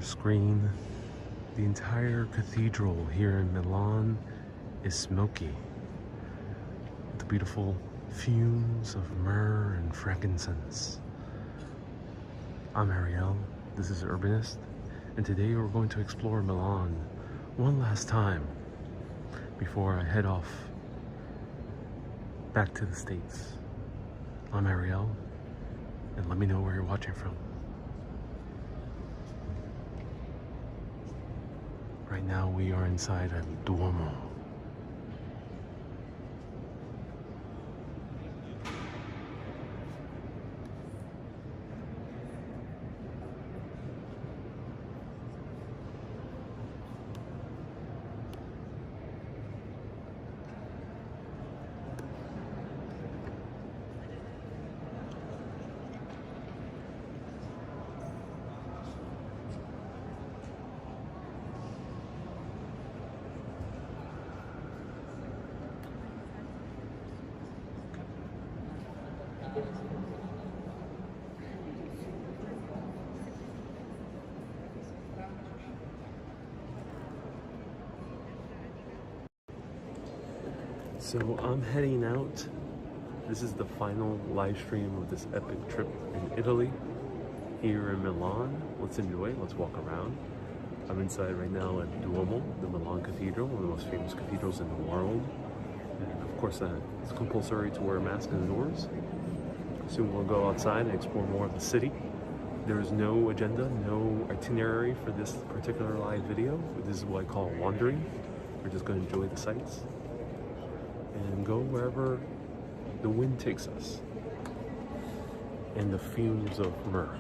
Screen. The entire cathedral here in Milan is smoky. The beautiful fumes of myrrh and frankincense. I'm Ariel, this is Urbanist, and today we're going to explore Milan one last time before I head off back to the States. I'm Ariel, and let me know where you're watching from. Right now we are inside a Duomo. So I'm heading out. This is the final live stream of this epic trip in Italy, here in Milan. Let's enjoy it, let's walk around. I'm inside right now at Duomo, the Milan Cathedral, one of the most famous cathedrals in the world. And of course, it's compulsory to wear a mask indoors. Soon we'll go outside and explore more of the city. There is no agenda, no itinerary for this particular live video. This is what I call wandering. We're just going to enjoy the sights and go wherever the wind takes us and the fumes of myrrh.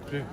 Okay.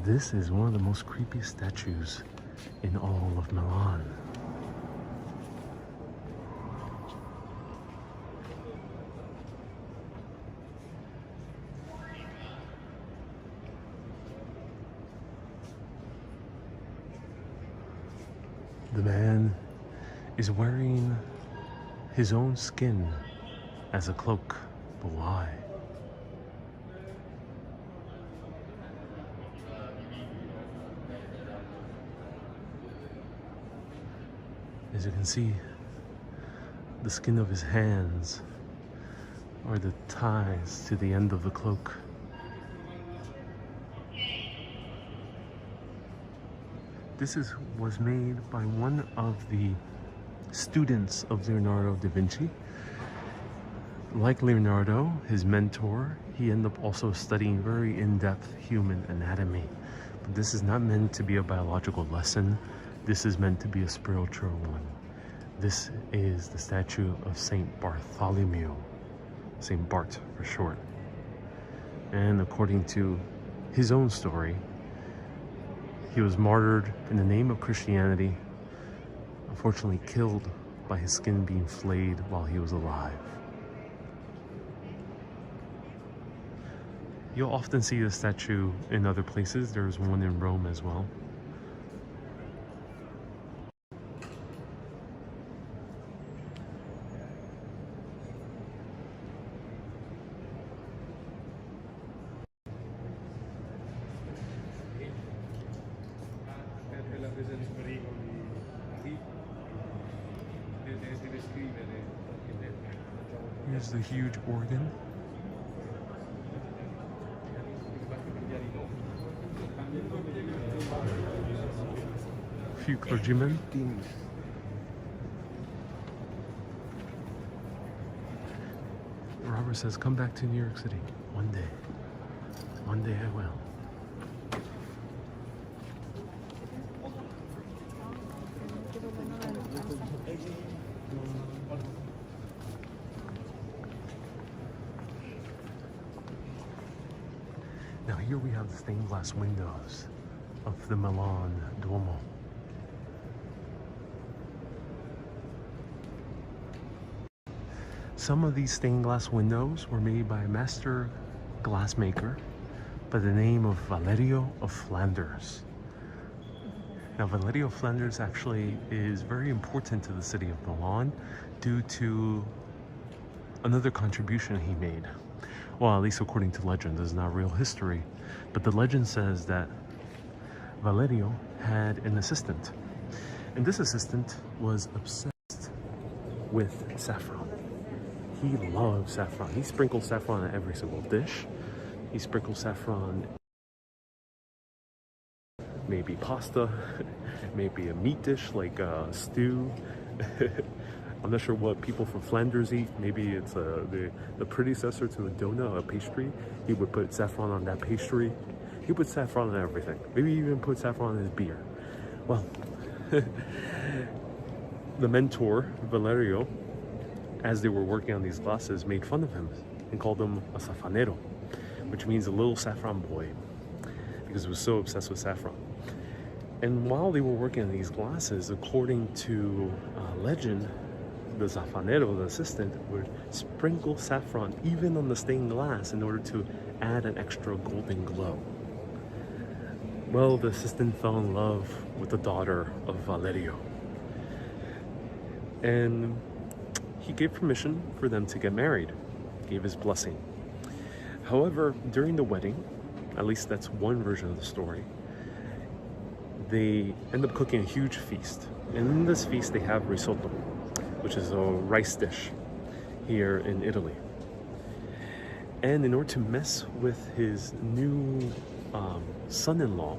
This is one of the most creepy statues in all of Milan. The man is wearing his own skin as a cloak, but why? As you can see, the skin of his hands are the ties to the end of the cloak. This was made by one of the students of Leonardo da Vinci. Like Leonardo, his mentor, he ended up also studying very in-depth human anatomy. But this is not meant to be a biological lesson. This is meant to be a spiritual one. This is the statue of Saint Bartholomew, Saint Bart for short. And according to his own story, he was martyred in the name of Christianity, unfortunately killed by his skin being flayed while he was alive. You'll often see this statue in other places. There's one in Rome as well. Here's the huge organ. A few clergymen. Robert says, come back to New York City one day. One day I will. Now here we have the stained glass windows of the Milan Duomo. Some of these stained glass windows were made by a master glassmaker by the name of Valerio of Flanders. Now Valerio of Flanders actually is very important to the city of Milan due to another contribution he made. Well, at least according to legend, this is not real history, but the legend says that Valerio had an assistant, and this assistant was obsessed with saffron. He loved saffron. He sprinkled saffron on every single dish. He sprinkled saffron, maybe pasta, maybe a meat dish like a stew. I'm not sure what people from Flanders eat. Maybe it's the predecessor to a donut, a pastry. He would put saffron on that pastry. He put saffron on everything. Maybe even put saffron on his beer. Well, the mentor, Valerio, as they were working on these glasses, made fun of him and called him a safanero, which means a little saffron boy, because he was so obsessed with saffron. And while they were working on these glasses, according to legend, the safanero, the assistant, would sprinkle saffron even on the stained glass in order to add an extra golden glow. Well, the assistant fell in love with the daughter of Valerio, and he gave permission for them to get married, gave his blessing. However, during the wedding, at least that's one version of the story, they end up cooking a huge feast. And in this feast, they have risotto, which is a rice dish here in Italy. And in order to mess with his new son-in-law,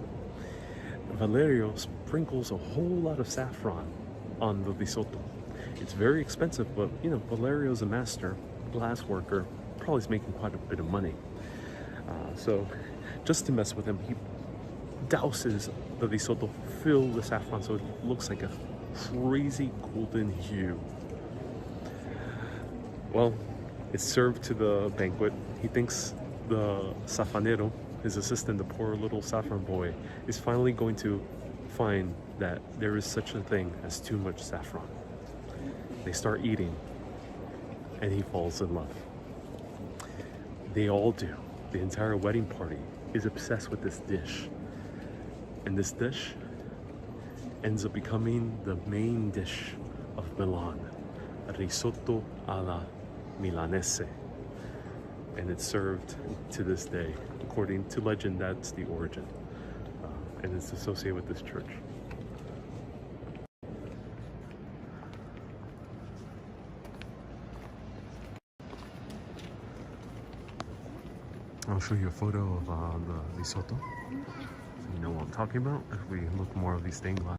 Valerio sprinkles a whole lot of saffron on the risotto. It's very expensive, but you know, Valerio's a master glass worker, probably is making quite a bit of money. So just to mess with him, he douses the risotto, fill the saffron so it looks like a crazy golden hue. Well, it's served to the banquet. He thinks the safanero, his assistant, the poor little saffron boy, is finally going to find that there is such a thing as too much saffron. They start eating, and he falls in love. They all do. The entire wedding party is obsessed with this dish. And this dish ends up becoming the main dish of Milan, risotto alla milanese. And it's served to this day. According to legend, that's the origin. And it's associated with this church. I'll show you a photo of the risotto, so you know what I'm talking about if we look more of these stained glass.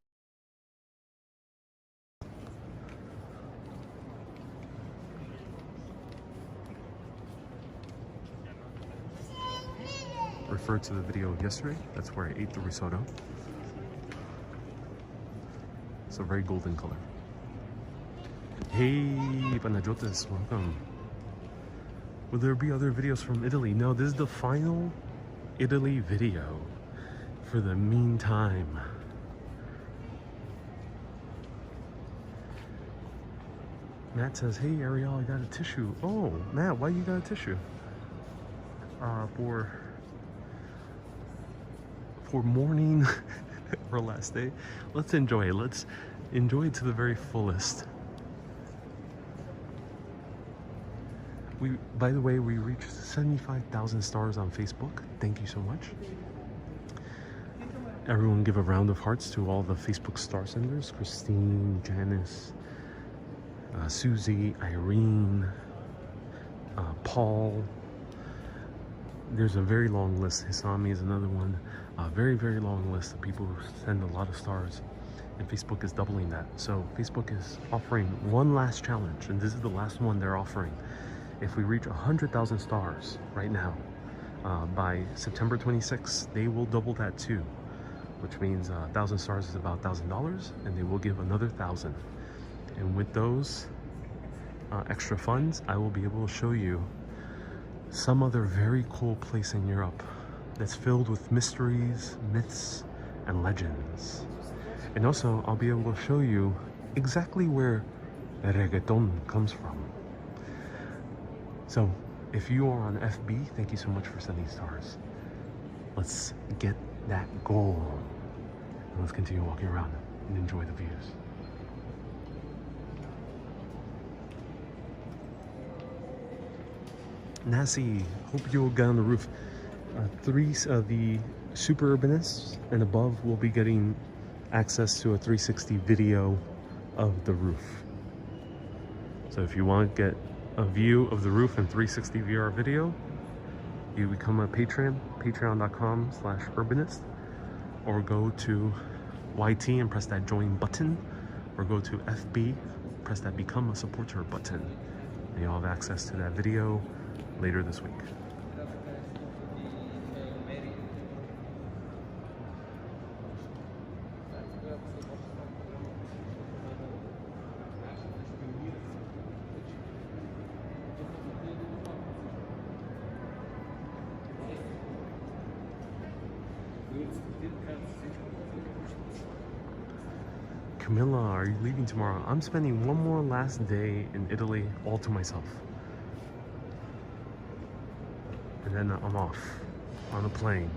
Refer to the video yesterday, that's where I ate the risotto. It's a very golden color. Hey, Panajotes, welcome. Will there be other videos from Italy? No, this is the final Italy video for the meantime. Matt says, hey Ariel, I got a tissue. Oh, Matt, why you got a tissue? For morning or last day. Let's enjoy it. Let's enjoy it to the very fullest. By the way, we reached 75,000 stars on Facebook. Thank you so much. Everyone give a round of hearts to all the Facebook star senders. Christine, Janice, Susie, Irene, Paul. There's a very long list. Hisami is another one. A very, very long list of people who send a lot of stars. And Facebook is doubling that. So Facebook is offering one last challenge, and this is the last one they're offering. If we reach 100,000 stars right now, by September 26th, they will double that too, which means 1,000 stars is about $1,000, and they will give another 1,000. And with those extra funds, I will be able to show you some other very cool place in Europe that's filled with mysteries, myths, and legends. And also, I'll be able to show you exactly where reggaeton comes from. So, if you are on FB, thank you so much for sending stars. Let's get that goal. And let's continue walking around and enjoy the views. Nasi, hope you'll get on the roof. Three of the super urbanists and above will be getting access to a 360 video of the roof. So if you want to get a view of the roof in 360 VR video, you become a patron, patreon.com/urbanist, or go to YT and press that join button, or go to FB, press that become a supporter button, and you'll have access to that video later this week. Camilla, are you leaving tomorrow? I'm spending one more last day in Italy all to myself. And then I'm off on a plane.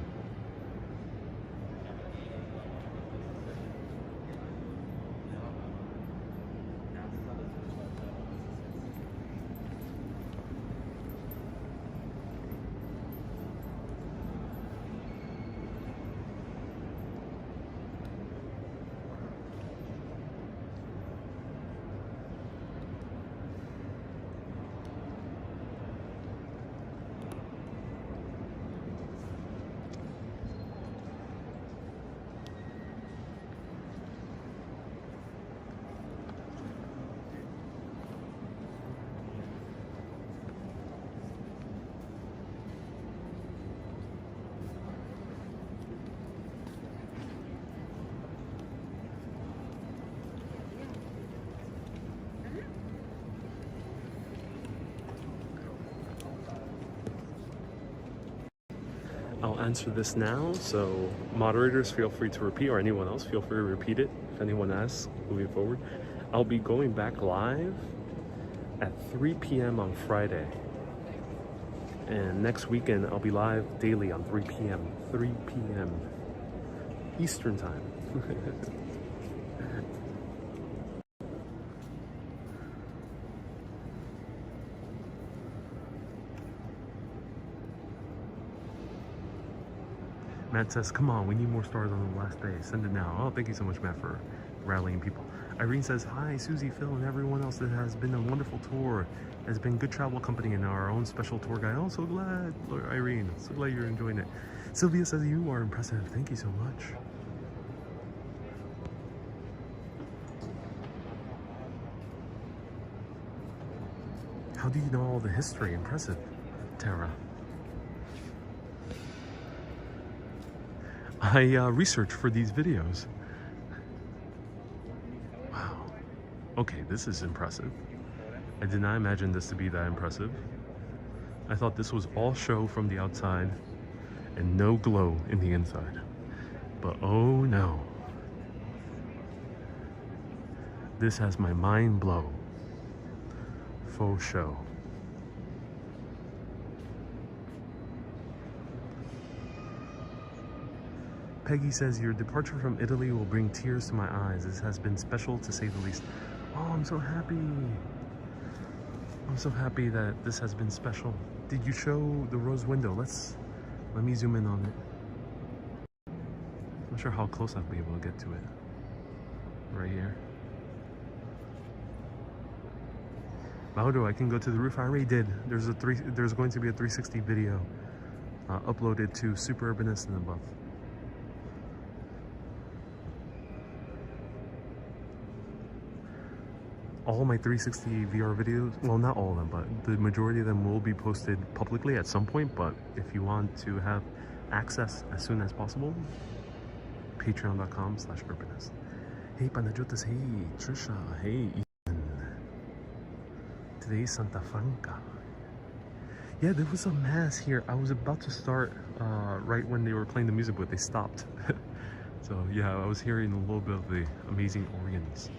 I'll answer this now, so moderators feel free to repeat, or anyone else feel free to repeat it if anyone asks moving forward. I'll be going back live at 3 p.m. on Friday, and next weekend I'll be live daily on 3 p.m. Eastern time. Matt says, come on, we need more stars on the last day. Send it now. Oh, thank you so much, Matt, for rallying people. Irene says, hi, Susie, Phil, and everyone else. That has been a wonderful tour. Has been good travel company and our own special tour guide. Oh, so glad, Irene. So glad you're enjoying it. Sylvia says, you are impressive. Thank you so much. How do you know all the history? Impressive, Tara. I research for these videos. Wow. Okay, this is impressive. I did not imagine this to be that impressive. I thought this was all show from the outside and no glow in the inside. But oh no. This has my mind blown. Faux show. Peggy says, your departure from Italy will bring tears to my eyes. This has been special to say the least. Oh, I'm so happy. I'm so happy that this has been special. Did you show the rose window? Let me zoom in on it. I'm not sure how close I'll be able to get to it. Right here. Valdo, I can go to the roof. I already did. There's going to be a 360 video uploaded to Super Urbanist and above. All my 360 VR videos, well, not all of them, but the majority of them will be posted publicly at some point. But if you want to have access as soon as possible, patreon.com/urbanist. Hey, Panajotas. Hey, Trisha. Hey, Ethan. Today's Santa Franca. Yeah, there was a mass here. I was about to start right when they were playing the music, but they stopped. So yeah, I was hearing a little bit of the amazing organs.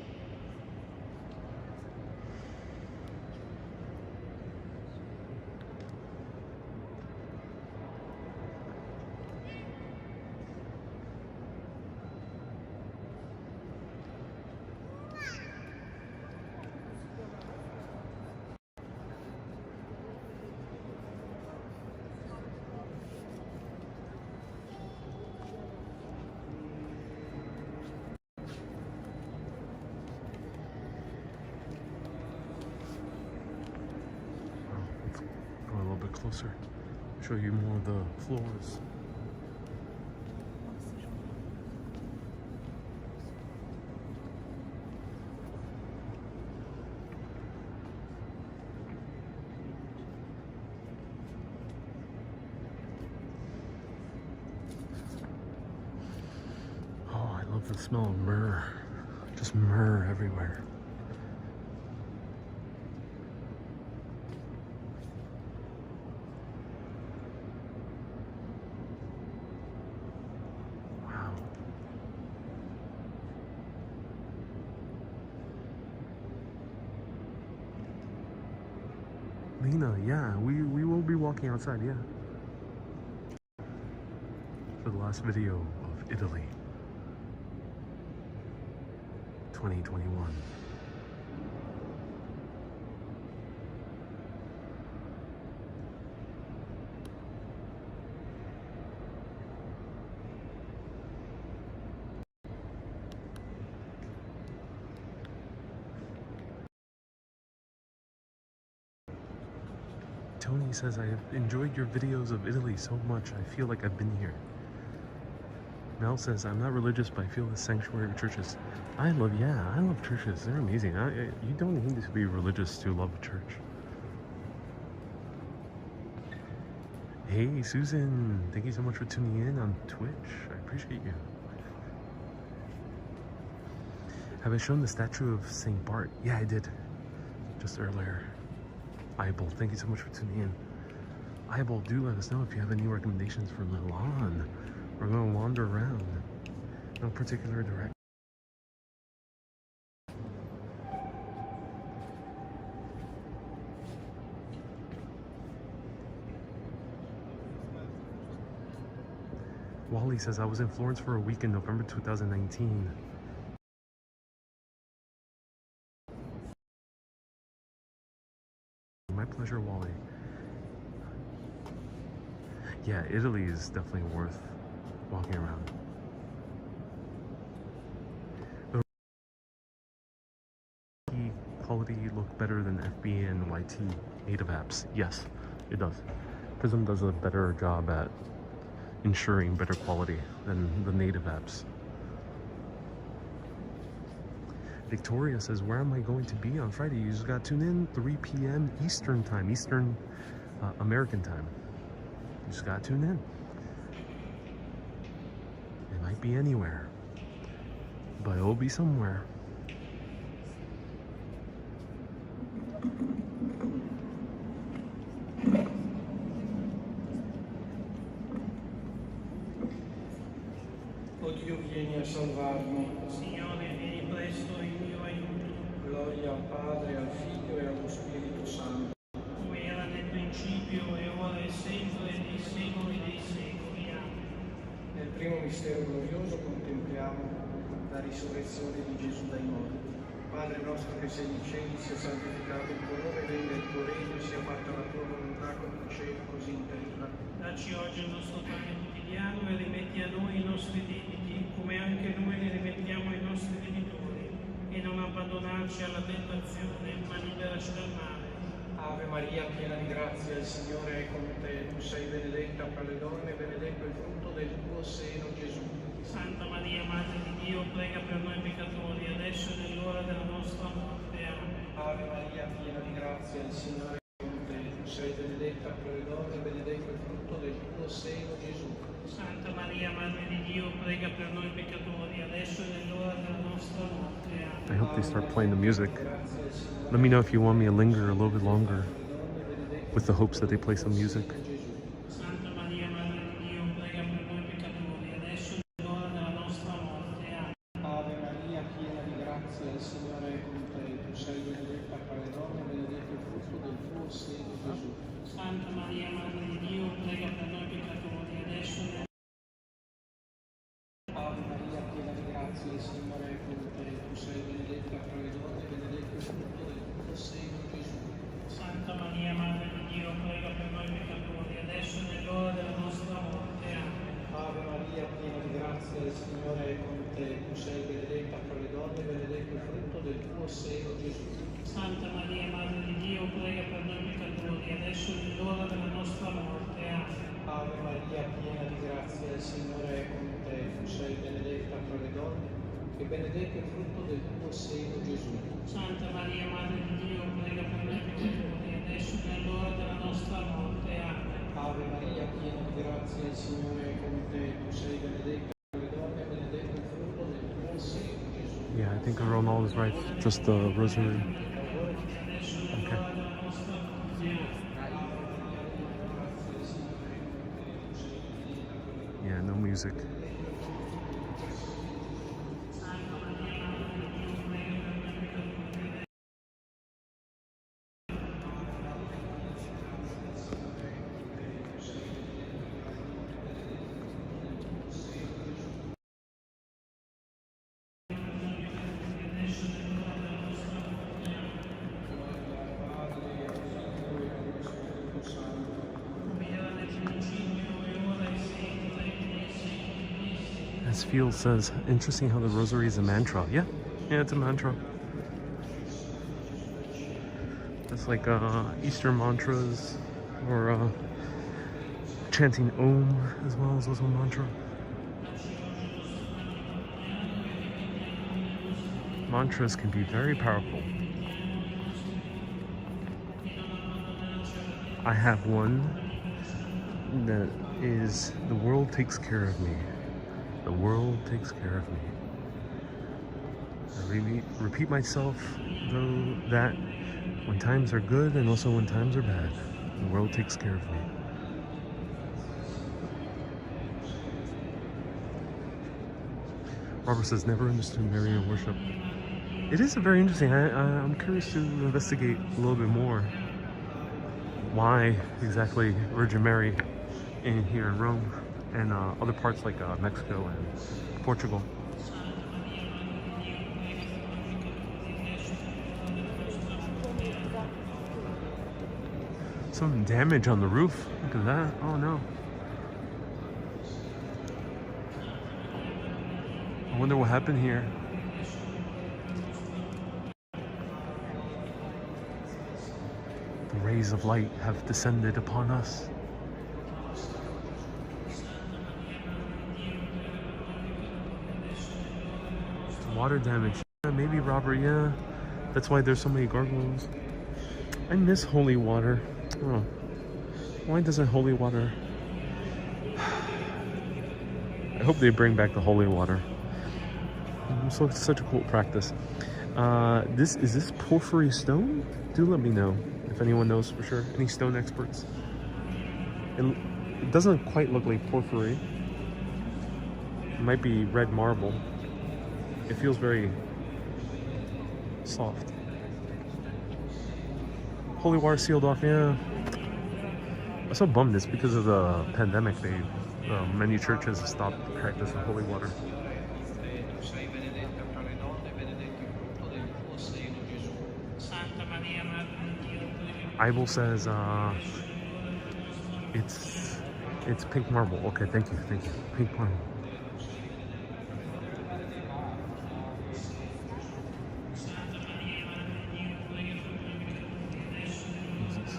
Go a little bit closer, show you more of the floors. Oh, I love the smell of myrrh. Just myrrh everywhere. Lena, yeah, we will be walking outside, yeah. For the last video of Italy 2021. Tony says, I have enjoyed your videos of Italy so much, I feel like I've been here. Mel says, I'm not religious, but I feel the sanctuary of churches. I love churches. They're amazing. You don't need to be religious to love a church. Hey, Susan, thank you so much for tuning in on Twitch. I appreciate you. Have I shown the statue of St. Bart? Yeah, I did. Just earlier. Eyeball, thank you so much for tuning in. Eyeball, do let us know if you have any recommendations for Milan. We're going to wander around. No particular direction. Wally says, I was in Florence for a week in November 2019. My pleasure, Wally. Yeah, Italy is definitely worth walking around. The quality look better than FB and YT native apps. Yes, it does. Prism does a better job at ensuring better quality than the native apps. Victoria says, where am I going to be on Friday? You just got to tune in 3 p.m. Eastern time, Eastern American time. You just got to tune in. It might be anywhere, but it will be somewhere. O Dio, vieni a salvarmi. Signore, vieni presto in mio aiuto. Gloria al Padre, al Figlio e allo Spirito Santo. Come era nel principio e ora e sempre nei secoli dei secoli. Amen. Nel primo mistero glorioso contempliamo la risurrezione di Gesù dai morti. Padre nostro che sei nei cieli, sia santificato il tuo nome, venga il tuo regno, sia fatta la tua volontà come in cielo, così in terra. Dacci oggi il nostro pane quotidiano e rimetti a noi i nostri debiti, come anche noi ne rimettiamo ai nostri debitori. E non abbandonarci alla tentazione, ma liberaci dal male. Ave Maria, piena di grazia, il Signore è con te. Tu sei benedetta fra le donne, benedetto il frutto del tuo seno, Gesù. Santa Maria, Madre di Dio, prega per noi peccatori, adesso e nell'ora della nostra morte. Amen. Ave Maria, piena di grazia, il Signore è con te. Tu sei benedetta fra le donne, benedetto il frutto del tuo seno, Gesù. Santa Maria, Madre di Dio, prega per noi peccatori, adesso e nell'ora della nostra morte. Amen. I hope they start playing the music. Let me know if you want me to linger a little bit longer with the hopes that they play some music. Santa Maria, Madre di Dio, prega per noi peccatori, adesso e nell'ora della nostra morte. Amen. Ave Maria, piena di grazia, il Signore è con te. Tu sei benedetta fra le donne, benedetto il frutto del tuo seno, Gesù. Santa Maria, Madre di Dio, prega per noi peccatori, adesso e Ave Maria, piena di grazia, il Signore è con te. Tu sei benedetta fra le donne, benedetto il frutto del tuo seno, Gesù. Santa Maria, Madre di Dio, prega per noi peccatori, adesso e nell'ora della nostra morte. Amen. Ave Maria, piena di grazia, il Signore è con te. Tu sei benedetta fra le donne, benedetto il frutto del tuo seno, Gesù. Santa Maria, Madre di Dio, prega per noi peccatori, adesso e nell'ora della nostra morte. Amen. Ave Maria, piena di grazia, il Signore è con te. Tu sei benedetta fra le donne e benedetto il frutto del tuo seno, Gesù. Santa Maria, Madre di Dio, prega per noi peccatori, adesso e nell'ora della nostra morte. Amen. Ave Maria, piena di grazia, il Signore è con te. Tu sei benedetta fra le donne e benedetto il frutto del tuo seno, Gesù. Yeah, I think Ronald is right. Just the rosary. Okay. Yeah, no music. As Field says, interesting how the rosary is a mantra. Yeah, it's a mantra. It's like Easter mantras or chanting Om as well as also a mantra. Mantras can be very powerful. I have one that is, the world takes care of me. The world takes care of me. I repeat myself, though, that when times are good and also when times are bad, the world takes care of me. Robert says, never understood Marian worship. It is very interesting. I'm curious to investigate a little bit more. Why exactly Virgin Mary in here in Rome and other parts like Mexico and Portugal. Some damage on the roof. Look at that. Oh no. I wonder what happened here. The rays of light have descended upon us. Water damage. Yeah, maybe Robert, yeah. That's why there's so many gargoyles. I miss holy water. Oh. Why doesn't holy water... I hope they bring back the holy water. So it's such a cool practice. Is this porphyry stone? Do let me know if anyone knows for sure. Any stone experts? It doesn't quite look like porphyry. It might be red marble. It feels very soft. Holy water sealed off, yeah. I'm so bummed it's because of the pandemic. Many churches have stopped the practice of holy water. Bible says it's pink marble. Okay, thank you. Pink marble. Jesus.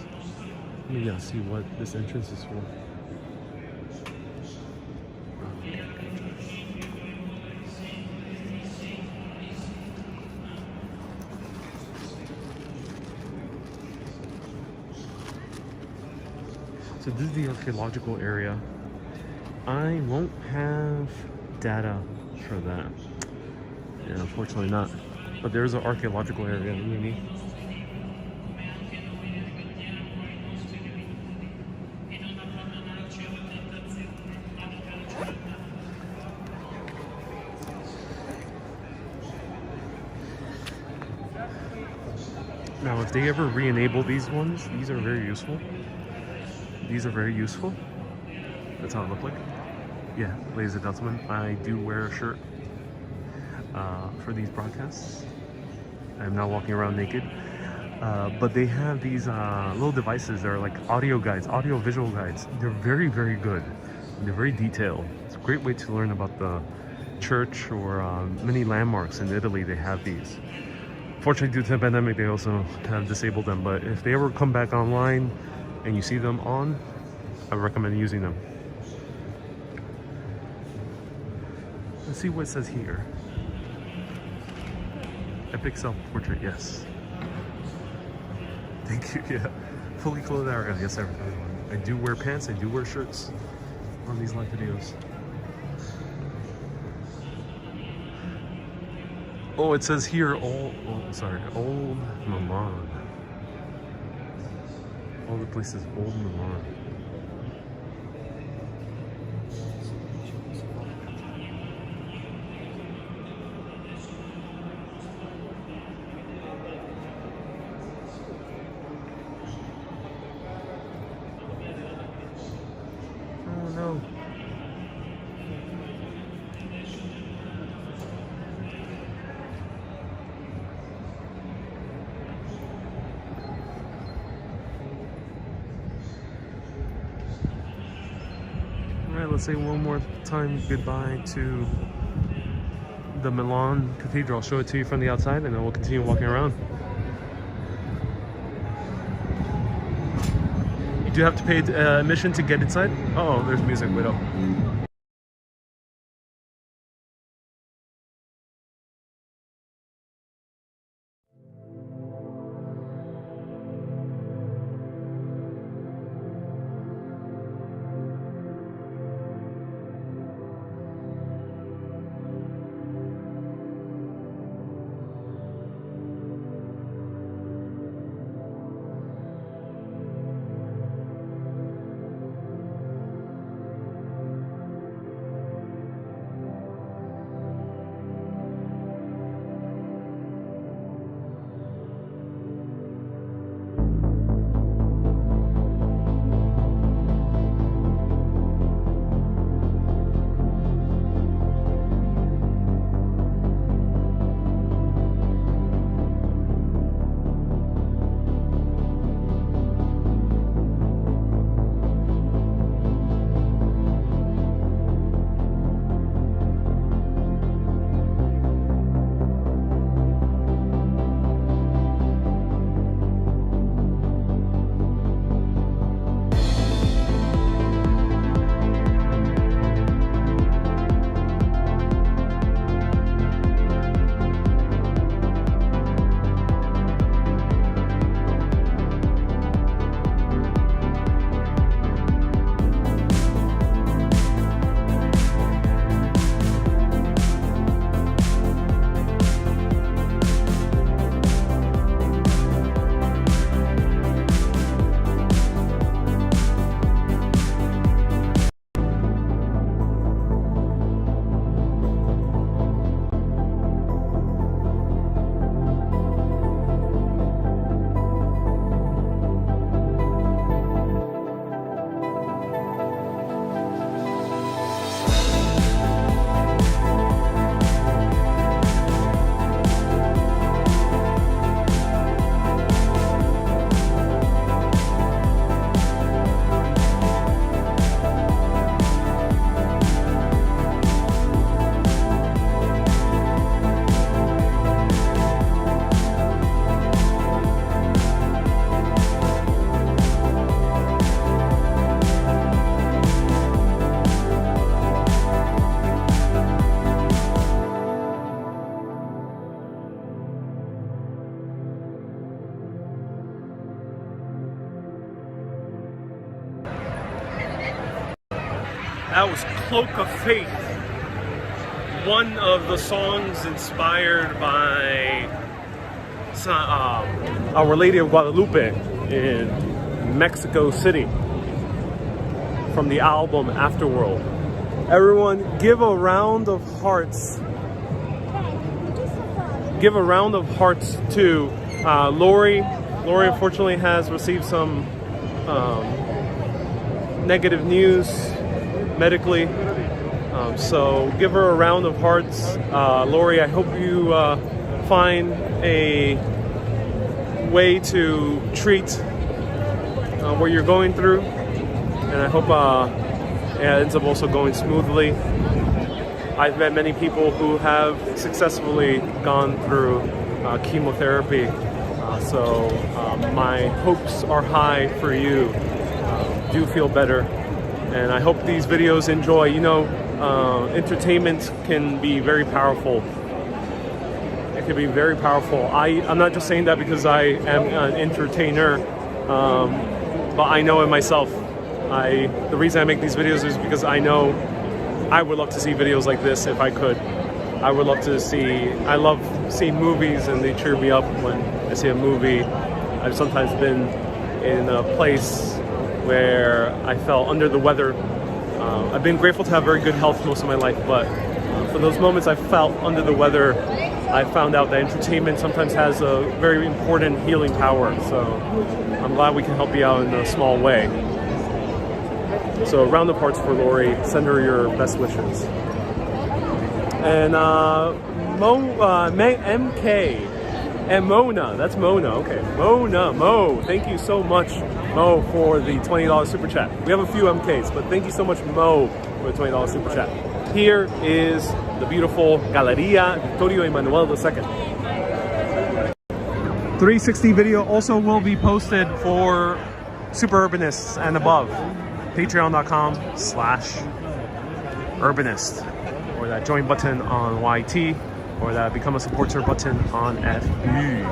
Let me see what this entrance is for. So this is the archaeological area. I won't have data for that. Yeah, unfortunately not. But there's an archaeological area near me. Now, if they ever re-enable these ones, these are very useful. These are very useful. That's how it look like. Yeah, ladies and gentlemen, I do wear a shirt for these broadcasts. I'm not walking around naked. But they have these little devices that are like audio guides, audio visual guides. They're very, very good. They're very detailed. It's a great way to learn about the church or many landmarks in Italy. They have these. Fortunately, due to the pandemic, they also have disabled them. But if they ever come back online and you see them on, I recommend using them. Let's see what it says here. Epic self-portrait, yes. Thank you, yeah. Fully clothed area, yes, everyone. I do wear pants, I do wear shirts on these live videos. Oh, it says here, old Milan. All the places, old Milan. Oh no. Alright, let's say one more time goodbye to the Milan Cathedral. I'll show it to you from the outside and then we'll continue walking around. You do have to pay admission to get inside. Oh, there's music, widow. That was Cloak of Faith, one of the songs inspired by Our Lady of Guadalupe in Mexico City from the album Afterworld. Everyone, give a round of hearts. Give a round of hearts to Lori. Lori unfortunately has received some negative news medically. So give her a round of hearts. Lori, I hope you find a way to treat what you're going through. And I hope it ends up also going smoothly. I've met many people who have successfully gone through chemotherapy. So my hopes are high for you. Do feel better. And I hope these videos enjoy. You know, entertainment can be very powerful. It can be very powerful. I'm not just saying that because I am an entertainer, but I know it myself. The reason I make these videos is because I know I would love to see videos like this if I could. I would love to see, I love seeing movies and they cheer me up when I see a movie. I've sometimes been in a place where I felt under the weather. I've been grateful to have very good health most of my life, but for those moments I felt under the weather, I found out that entertainment sometimes has a very important healing power. So I'm glad we can help you out in a small way. So a round of hearts for Lori. Send her your best wishes. And MK and Mona. That's Mona. Okay, Mo. Thank you so much, Mo, for the $20 super chat. We have a few MKs, but thank you so much, Mo, for the $20 super chat. Here is the beautiful Galeria Vittorio Emanuele II. 360 video also will be posted for super urbanists and above. Patreon.com/urbanist, or that join button on YT, or that become a supporter button on FB.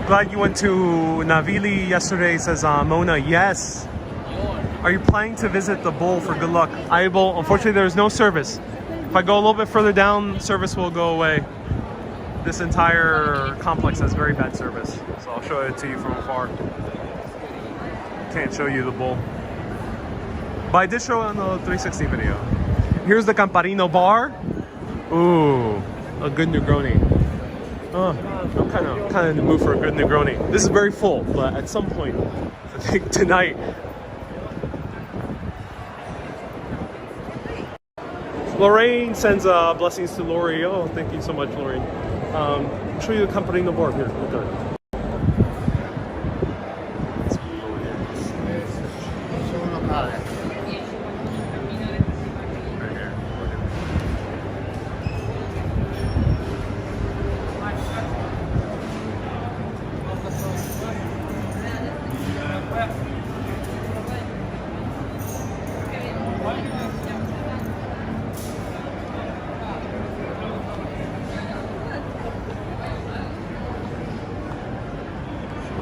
Glad you went to Navili yesterday, says Mona. Yes. Are you planning to visit the bowl for good luck? I will. Unfortunately, there's no service. If I go a little bit further down, service will go away. This entire complex has very bad service. So I'll show it to you from afar. Can't show you the bowl. But I did show it on the 360 video. Here's the Camparino bar. Ooh, a good Negroni. I'm kind of in the mood for a good Negroni. This is very full, but at some point, I think tonight. Lorraine sends blessings to Lori. Oh, thank you so much, Lorraine. I'll show you the Camparino bar here. Look at it.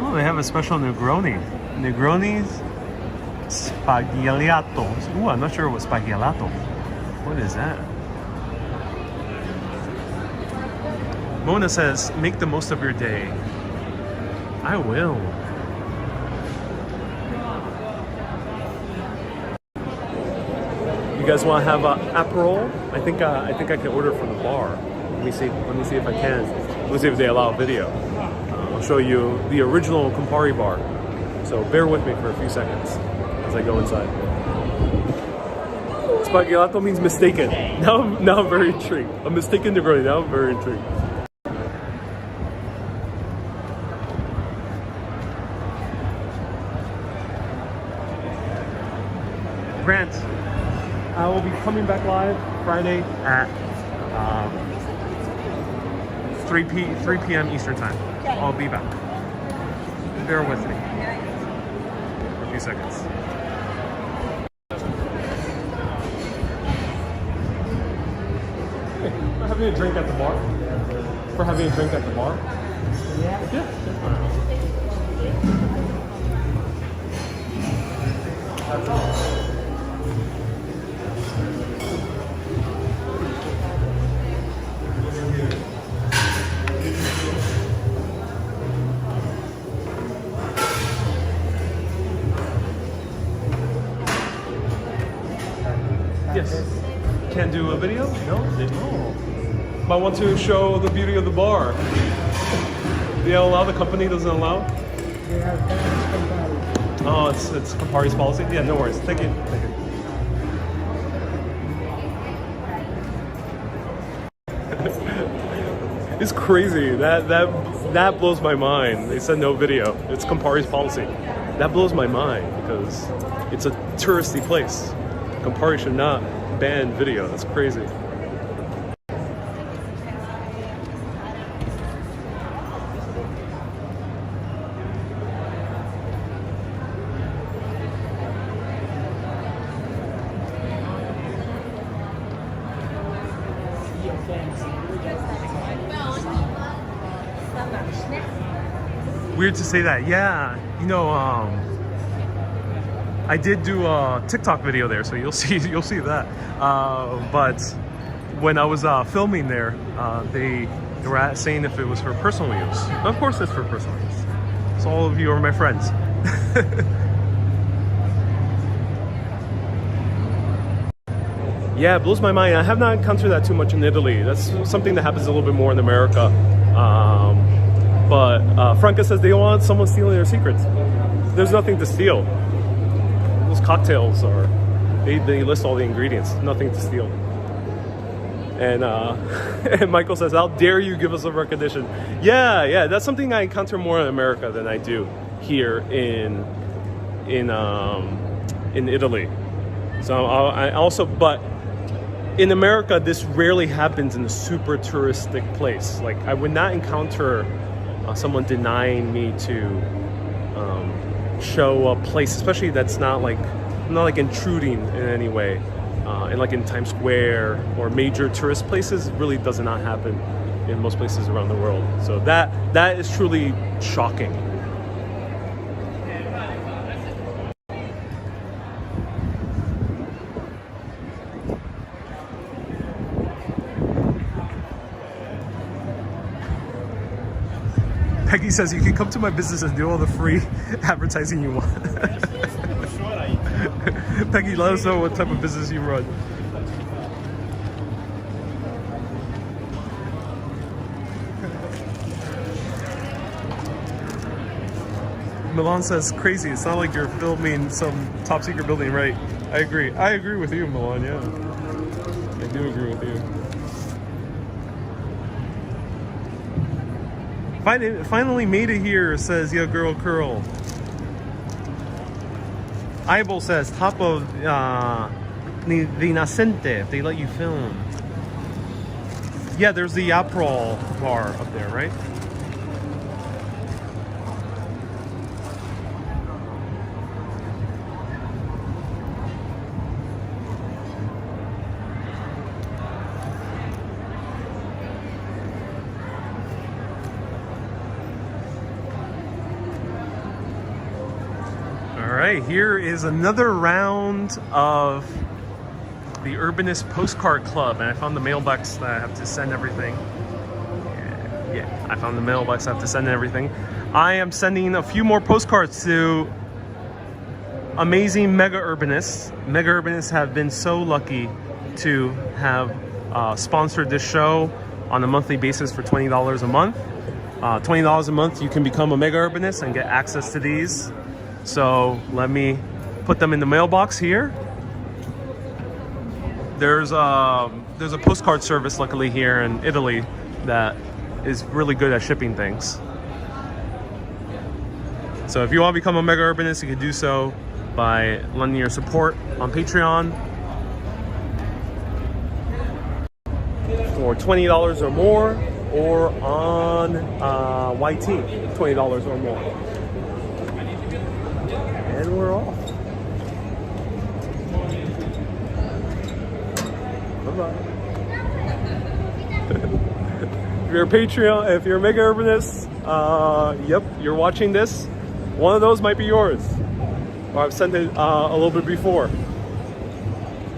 Oh, they have a special Negroni. Negroni's Spagliato. Ooh, I'm not sure what Spagliato. What is that? Mona says, make the most of your day. I will. You guys want to have Aperol? I think I can order from the bar. Let me see if I can. Let's see if they allow video. I'll show you the original Campari bar. So bear with me for a few seconds as I go inside. Sbagliato means mistaken. Now I'm very intrigued. I'm mistaken to really. Now I'm very intrigued. Grant, I will be coming back live Friday at 3 p.m. Eastern time. I'll be back. Bear with me for a few seconds. Hey, we're having a drink at the bar. We're having a drink at the bar. Yeah. That's all. Yes. Can't do a video? No, they don't. But I want to show the beauty of the bar. They allow, the company doesn't allow? They have Campari. Oh, it's Campari's policy? Yeah, no worries. Thank you. Thank you. It's crazy. That blows my mind. They said no video. It's Campari's policy. That blows my mind because it's a touristy place. Campari should not ban video. That's crazy. Weird to say that. Yeah, you know, I did do a TikTok video there, so you'll see that. But when I was filming there, they were saying if it was for personal use. Of course, it's for personal use. So all of you are my friends. Yeah, it blows my mind. I have not encountered that too much in Italy. That's something that happens a little bit more in America. But Franca says they don't want someone stealing their secrets. There's nothing to steal. Those cocktails are, they list all the ingredients. Nothing to steal. And and Michael says, "How dare you give us a recognition?" Yeah, that's something I encounter more in America than I do here in Italy. So I also, but in America, this rarely happens in a super touristic place. Like, I would not encounter someone denying me to show a place, especially that's not like intruding in any way. And like in Times Square or major tourist places, it really does not happen in most places around the world. So that is truly shocking. Peggy says you can come to my business and do all the free advertising you want. Peggy, let us know what type of business you run. Milan says crazy. It's not like you're filming some top secret building, right? I agree with you, Milan. Yeah, I do agree with you. Finally made it here, says Yo Girl Curl. Eyeball says top of the Nascente, if they let you film. Yeah, there's the April bar up there, right? Alright, here is another round of the Urbanist Postcard Club, and I found the mailbox that I have to send everything. Yeah, I found the mailbox I have to send everything. I am sending a few more postcards to amazing mega urbanists. Mega urbanists have been so lucky to have sponsored this show on a monthly basis for $20 a month. $20 a month, you can become a mega urbanist and get access to these. So let me put them in the mailbox here. There's a postcard service, luckily, here in Italy that is really good at shipping things. So if you want to become a mega urbanist, you can do so by lending your support on Patreon for $20 or more, or on YT, $20 or more. And we're off. Bye-bye. If you're a Patreon, if you're a mega urbanist, yep, you're watching this, one of those might be yours. Or I've sent it a little bit before.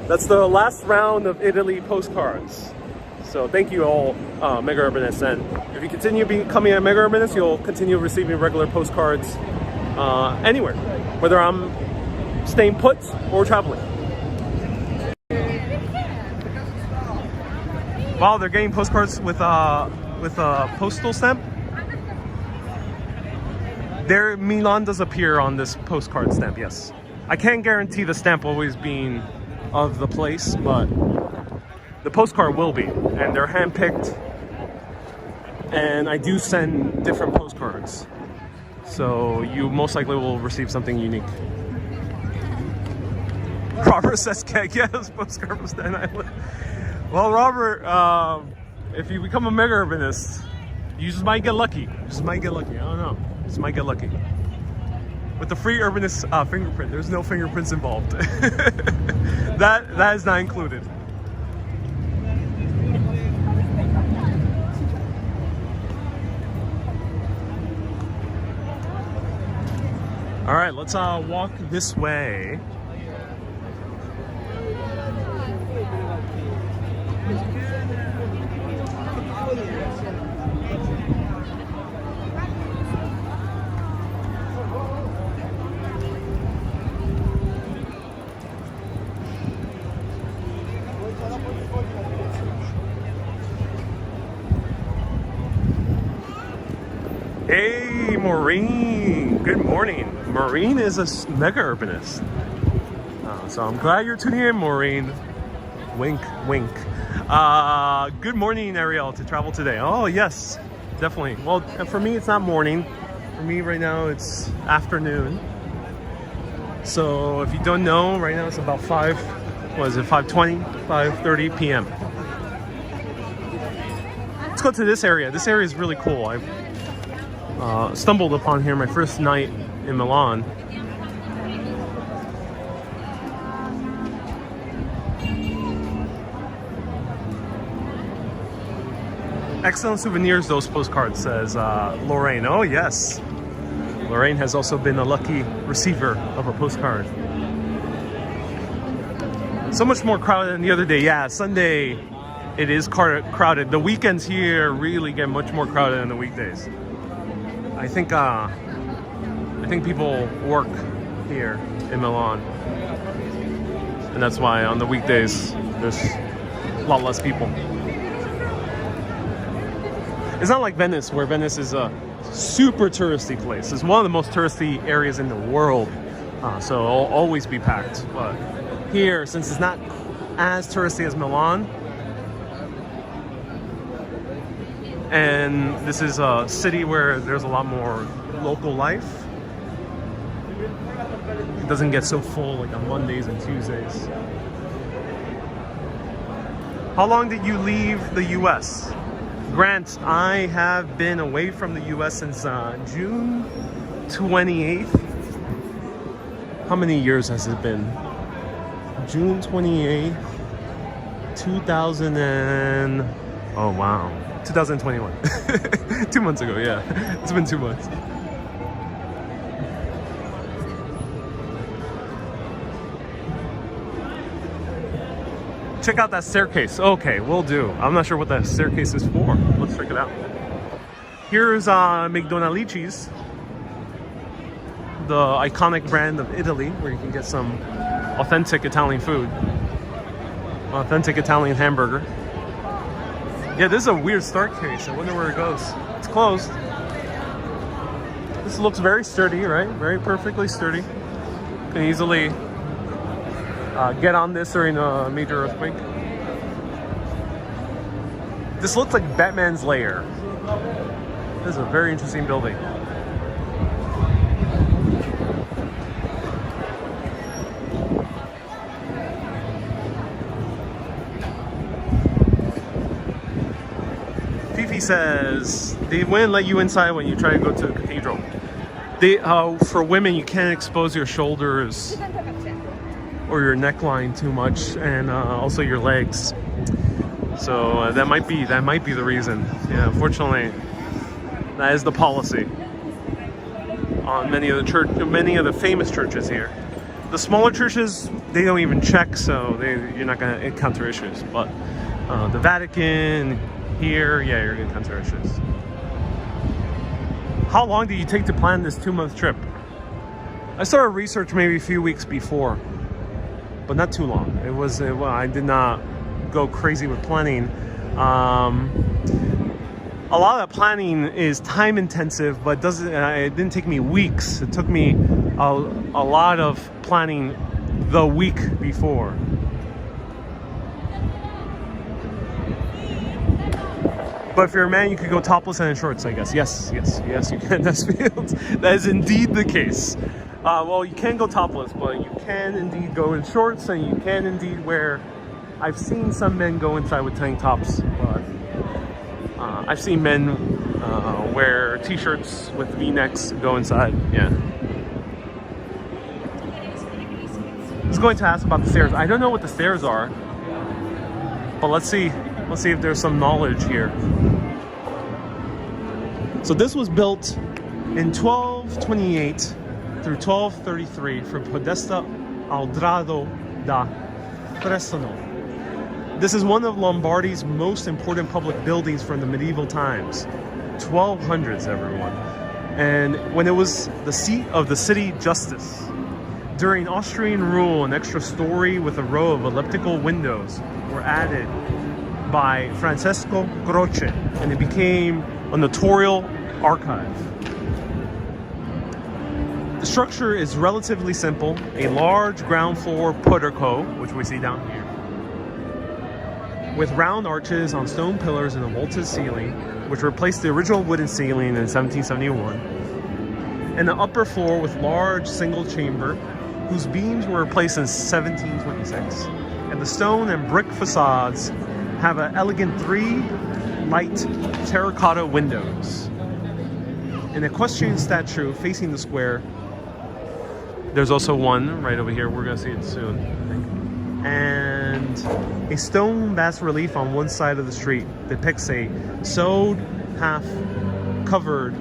That's the last round of Italy postcards. So thank you all, mega urbanists. And if you continue becoming a mega urbanist, you'll continue receiving regular postcards anywhere, whether I'm staying put or traveling. Wow, they're getting postcards with a postal stamp. There, Milan does appear on this postcard stamp, yes. I can't guarantee the stamp always being of the place, but the postcard will be, and they're handpicked. And I do send different postcards, so you most likely will receive something unique. Robert says, yes, postcard from Staten Island. Well, Robert, if you become a mega urbanist, you just might get lucky. You just might get lucky. I don't know. Just might get lucky. With the free urbanist fingerprint, there's no fingerprints involved. that is not included. All right, let's walk this way. Hey, Maureen. Good morning. Maureen is a mega urbanist. So I'm glad you're tuning in, Maureen. Wink, wink. Good morning, Ariel, to travel today. Oh, yes, definitely. Well, for me, it's not morning. For me, right now, it's afternoon. So if you don't know, right now it's about 5:20, 5:30 p.m. Let's go to this area. This area is really cool. I've stumbled upon here my first night in Milan. Excellent souvenirs, those postcards, says Lorraine. Oh, yes. Lorraine has also been a lucky receiver of a postcard. So much more crowded than the other day. Yeah, Sunday, it is crowded. The weekends here really get much more crowded than the weekdays. I think people work here in Milan, and that's why on the weekdays there's a lot less people. It's not like Venice, where Venice is a super touristy place. It's one of the most touristy areas in the world, so it'll always be packed. But here, since it's not as touristy as Milan, and this is a city where there's a lot more local life, it doesn't get so full like on Mondays and Tuesdays. How long did you leave the US? Grant, I have been away from the US since June 28th. How many years has it been? June 28th, 2021. 2 months ago, yeah. It's been 2 months. Check out that staircase. Okay, will do. I'm not sure what that staircase is for. Let's check it out. Here's McDonald's, the iconic brand of Italy, where you can get some authentic Italian food. Authentic Italian hamburger. Yeah, this is a weird staircase. I wonder where it goes. It's closed. This looks very sturdy, right? Very perfectly sturdy. Can easily get on this during a major earthquake. This looks like Batman's lair. This is a very interesting building. Fifi says they wouldn't let you inside when you try to go to the cathedral. They, for women, you can't expose your shoulders or your neckline too much, and also your legs. So that might be the reason. Yeah, unfortunately, that is the policy on many of the famous churches here. The smaller churches, they don't even check, so you're not gonna encounter issues. But the Vatican here, yeah, you're gonna encounter issues. How long did you take to plan this 2-month trip? I started research maybe a few weeks before, but not too long. Well, I did not go crazy with planning. A lot of planning is time intensive, but it didn't take me weeks. It took me a lot of planning the week before. But if you're a man, you could go topless and in shorts, I guess. Yes, you can. That is indeed the case. Well, you can go topless, but you can indeed go in shorts, and you can indeed wear... I've seen some men go inside with tank tops, but I've seen men wear t-shirts with v-necks go inside, yeah. I was going to ask about the stairs. I don't know what the stairs are, but let's see if there's some knowledge here. So this was built in 1228 through 1233 for Podesta Aldrado da Fresno. This is one of Lombardy's most important public buildings from the medieval times. 1200s, everyone. And when it was the seat of the city justice. During Austrian rule, an extra story with a row of elliptical windows were added by Francesco Croce, and it became a notarial archive. The structure is relatively simple, a large ground floor portico, which we see down here, with round arches on stone pillars and a vaulted ceiling, which replaced the original wooden ceiling in 1771, and an upper floor with large single chamber, whose beams were replaced in 1726, and the stone and brick facades have an elegant 3 light terracotta windows. An equestrian statue facing the square. There's also one right over here. We're gonna see it soon, I think. And a stone bas-relief on one side of the street depicts a sewed half covered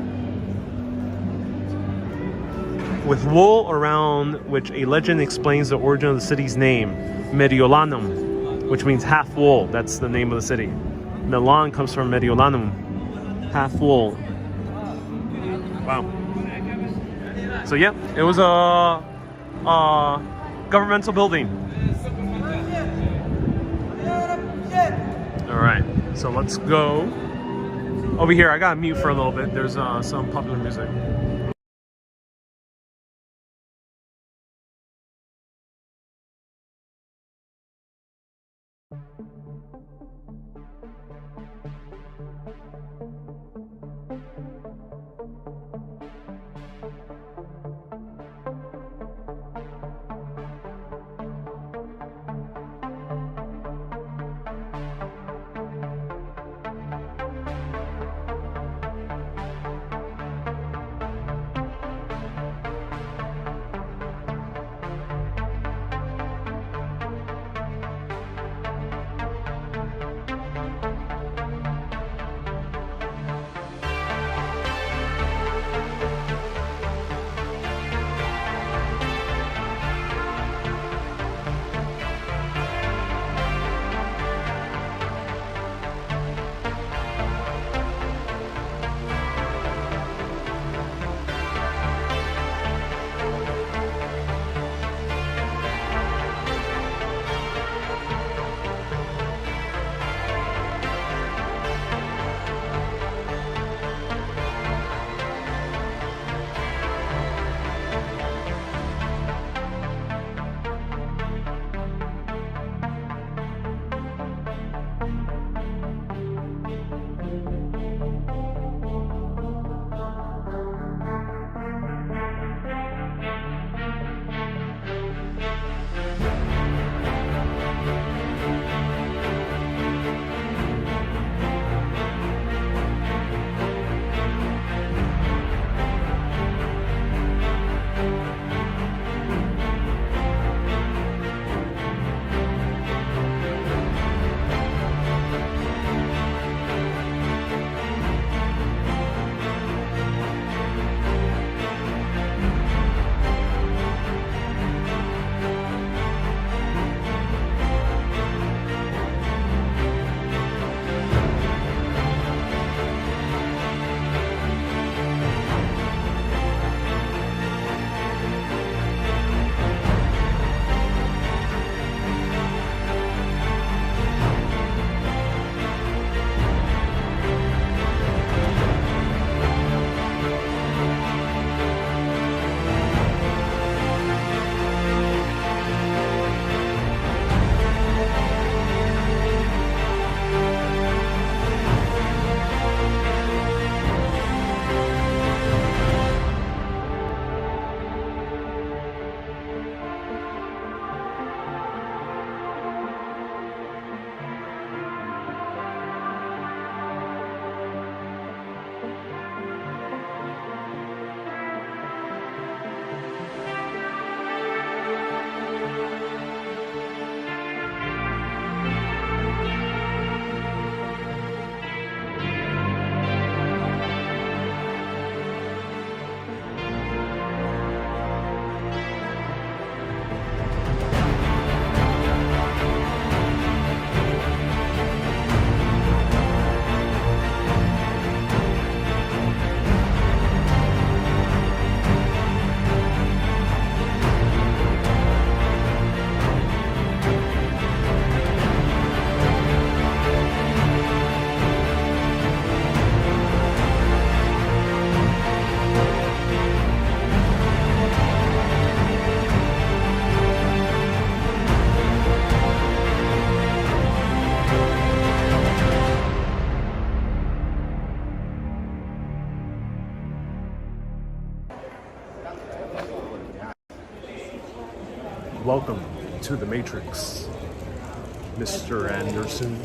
with wool, around which a legend explains the origin of the city's name, Mediolanum, which means half wool. That's the name of the city. Milan comes from Mediolanum, half wool. Wow. So yeah, it was a governmental building. All right, so let's go over here. I got mute for a little bit. There's some popular music. to the Matrix, Mr. Anderson.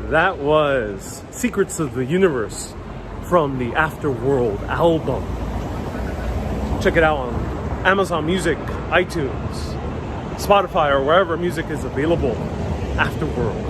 That was Secrets of the Universe from the Afterworld album. Check it out on Amazon Music, iTunes, Spotify, or wherever music is available. Afterworld.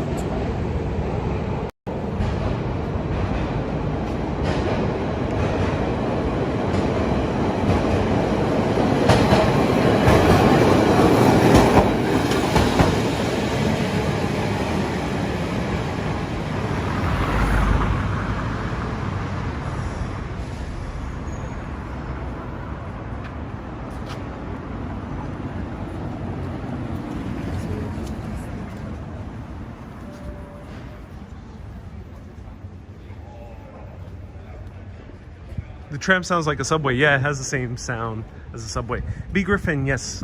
The tram sounds like a subway. Yeah, it has the same sound as a subway. B. Griffin, yes,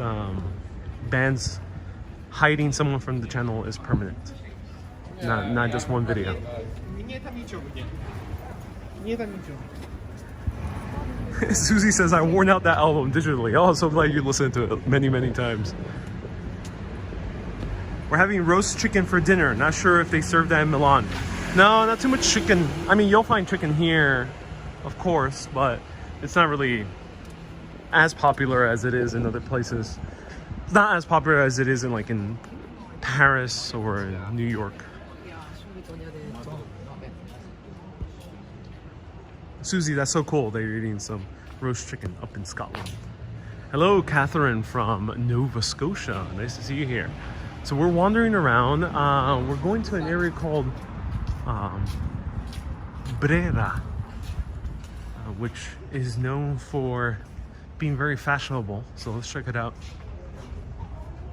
bans hiding someone from the channel is permanent. Not just one video. Susie says, I worn out that album digitally. Oh, so glad you listened to it many, many times. We're having roast chicken for dinner. Not sure if they serve that in Milan. No, not too much chicken. I mean, you'll find chicken here, of course, but it's not really as popular as it is in other places. It's not as popular as it is in like in Paris or in New York. Susie, that's so cool that you're eating some roast chicken up in Scotland. Hello, Catherine from Nova Scotia. Nice to see you here. So we're wandering around. We're going to an area called Brera, which is known for being very fashionable. So let's check it out.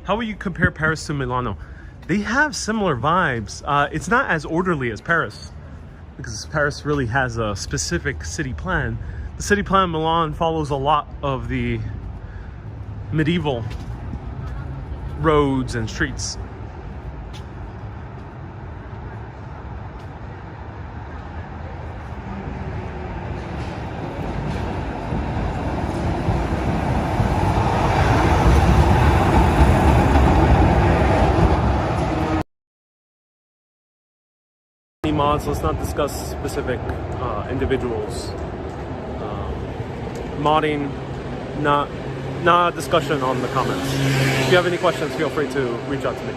How would you compare Paris to Milano? They have similar vibes. It's not as orderly as Paris, because Paris really has a specific city plan. The city plan in Milan follows a lot of the medieval roads and streets. Mods, let's not discuss specific individuals. Modding, not a discussion on the comments. If you have any questions, feel free to reach out to me.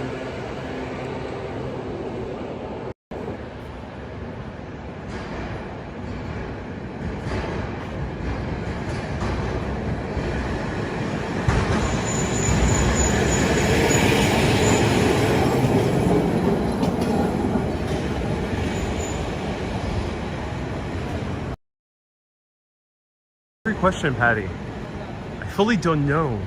Great question, Patty. I fully don't know.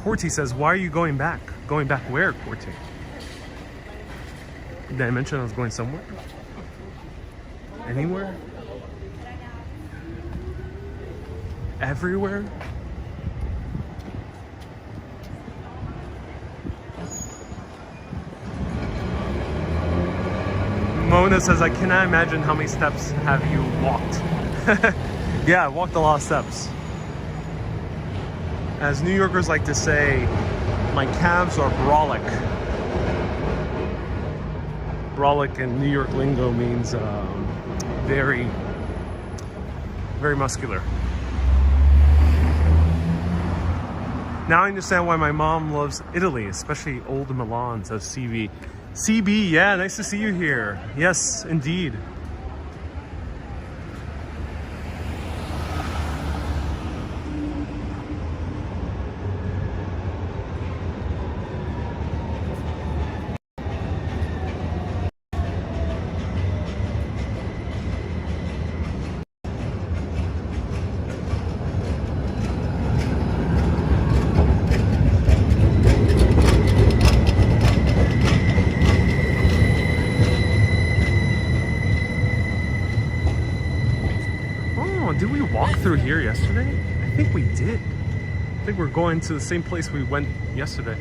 Corty says, why are you going back? Going back where, Corty? Did I mention I was going somewhere? Anywhere? Everywhere? Mona says, I cannot imagine how many steps have you walked. Yeah, I walked a lot of steps. As New Yorkers like to say, my calves are brolic. Brolic in New York lingo means very, very muscular. Now I understand why my mom loves Italy, especially old Milan, says CB. CB, yeah, nice to see you here. Yes, indeed. Did we walk through here yesterday? I think we did. I think we're going to the same place we went yesterday.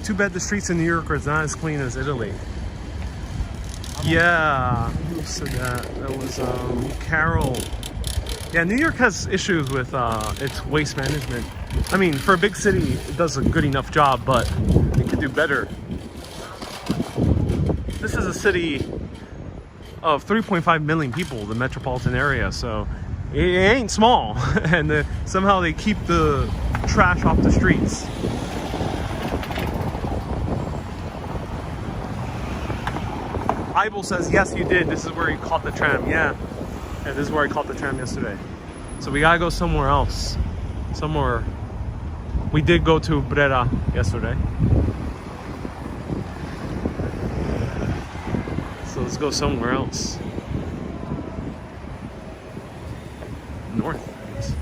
Too bad the streets in New York are not as clean as Italy. Yeah, who said that? That was Carol. Yeah, New York has issues with its waste management. I mean, for a big city, it does a good enough job, but it could do better. This is a city of 3.5 million people, the metropolitan area, so it ain't small. And somehow they keep the trash off the streets. Ibel says, yes, you did. This is where you caught the tram. Yeah, this is where I caught the tram yesterday. So we gotta go somewhere else. Somewhere. We did go to Brera yesterday. So let's go somewhere else. North, I guess.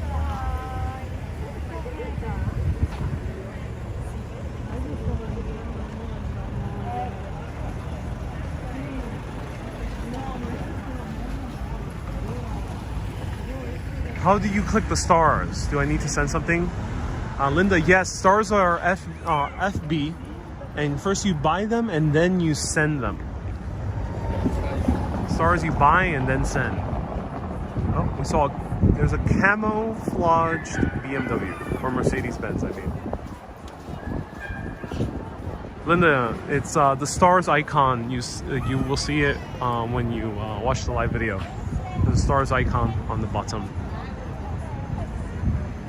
How do you click the stars? Do I need to send something? Linda, yes, stars are FB, and first you buy them and then you send them. Stars you buy and then send. Oh, we saw there's a camouflaged BMW, or Mercedes-Benz, I mean. Linda, it's the stars icon. You will see it when you watch the live video. The stars icon on the bottom.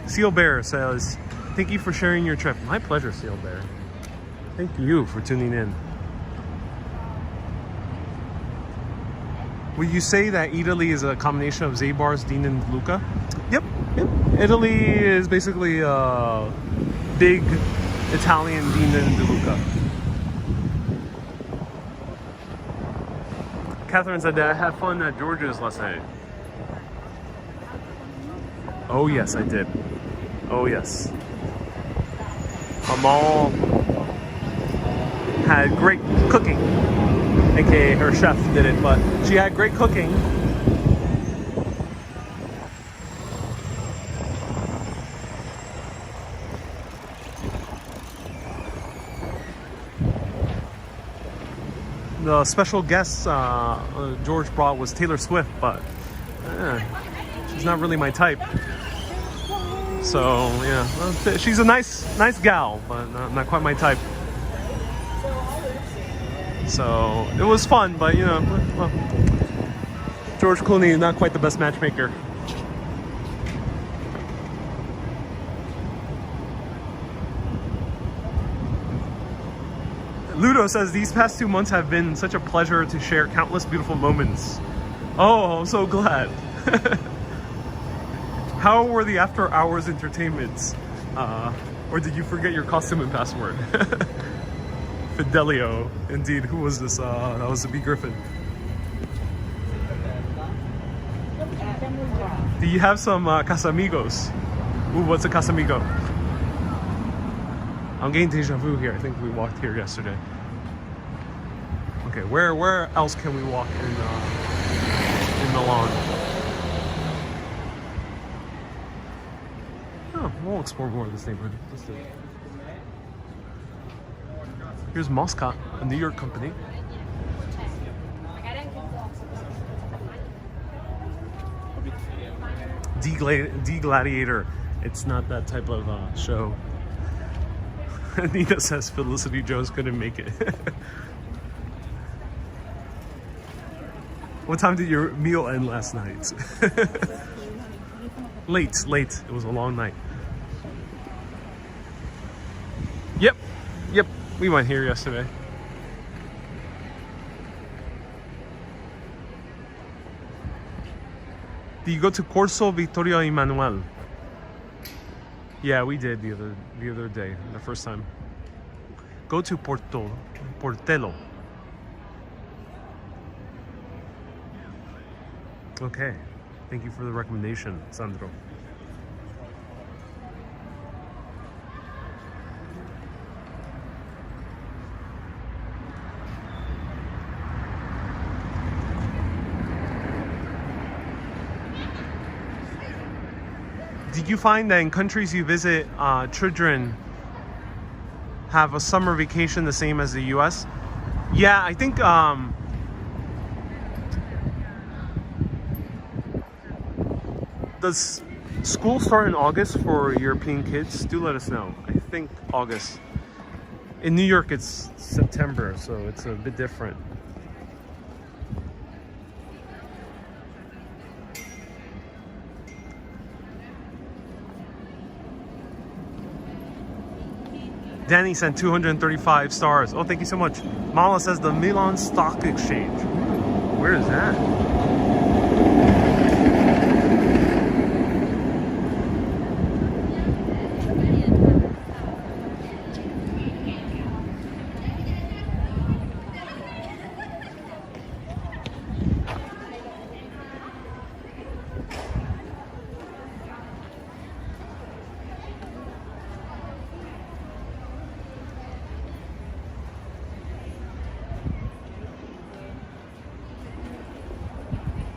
Seal Bear says, thank you for sharing your trip. My pleasure, Seal Bear. Thank you for tuning in. Would you say that Italy is a combination of Zabar's, Dean, and Luca? Yep. Italy is basically a big Italian Dean and DeLuca. Catherine said that I had fun at George's last night. Oh yes, I did. Oh yes. Amal had great cooking. AKA her chef did it, but she had great cooking. The special guest George brought was Taylor Swift, but she's not really my type. So yeah, she's a nice gal, but not quite my type. So it was fun, but you know, well, George Clooney is not quite the best matchmaker. Ludo says, these past 2 months have been such a pleasure to share countless beautiful moments. Oh, I'm so glad. How were the after hours entertainments? Or did you forget your costume and password? Fidelio, indeed. Who was this? That was the B. Griffin. Do you have some Casamigos? Ooh, what's a Casamigo? I'm getting deja vu here. I think we walked here yesterday. Okay, where else can we walk in Milan? Oh, we'll explore more of this neighborhood. Let's do it. Here's Moscat, a New York company. D-Gladiator. It's not that type of show. Anita says Felicity Jones couldn't make it. What time did your meal end last night? Late. It was a long night. Yep. We went here yesterday. Did you go to Corso Vittorio Emanuele? Yeah, we did the other day, the first time. Go to Portello. Okay, thank you for the recommendation, Sandro. Did you find that in countries you visit, children have a summer vacation the same as the US. Yeah, I think does school start in August for European kids? Do let us know. I think August. In New York it's September, so it's a bit different. Danny sent 235 stars. Oh, thank you so much. Mala says the Milan Stock Exchange. Where is that?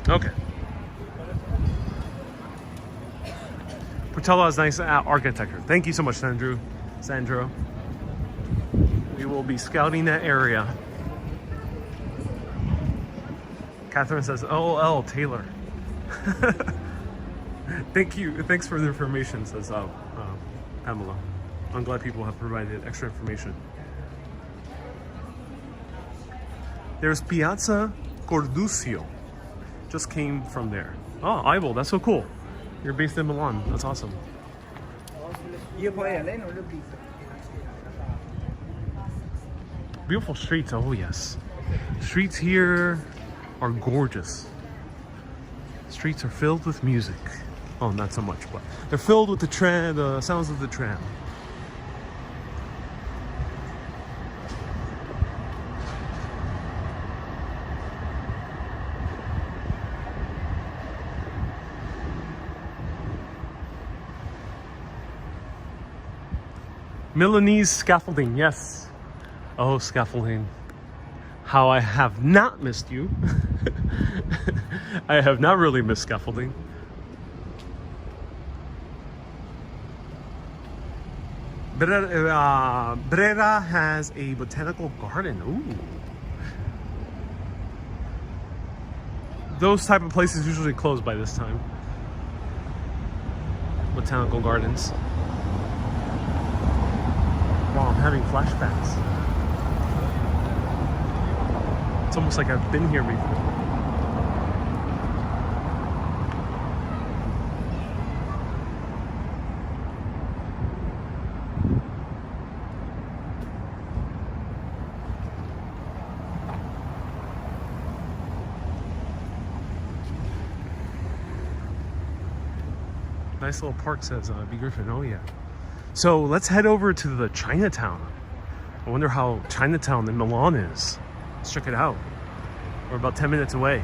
Okay. Portella has nice architecture. Thank you so much, Sandro. We will be scouting that area. Catherine says, LOL, Taylor. Thank you. Thanks for the information, says Pamela. I'm glad people have provided extra information. There's Piazza Cordusio. Just came from there. Oh, Ivo, that's so cool. You're based in Milan. That's awesome. Beautiful streets. Oh, yes. Streets here are gorgeous. Streets are filled with music. Oh, not so much, but they're filled with the sounds of the tram. Milanese scaffolding, yes. Oh, scaffolding. How I have not missed you. I have not really missed scaffolding. Brera has a botanical garden. Ooh. Those type of places usually close by this time. Botanical gardens. Wow, I'm having flashbacks. It's almost like I've been here before. Nice little park, says B. Griffin. Oh, yeah. So let's head over to the Chinatown. I wonder how Chinatown in Milan is. Let's check it out. We're about 10 minutes away.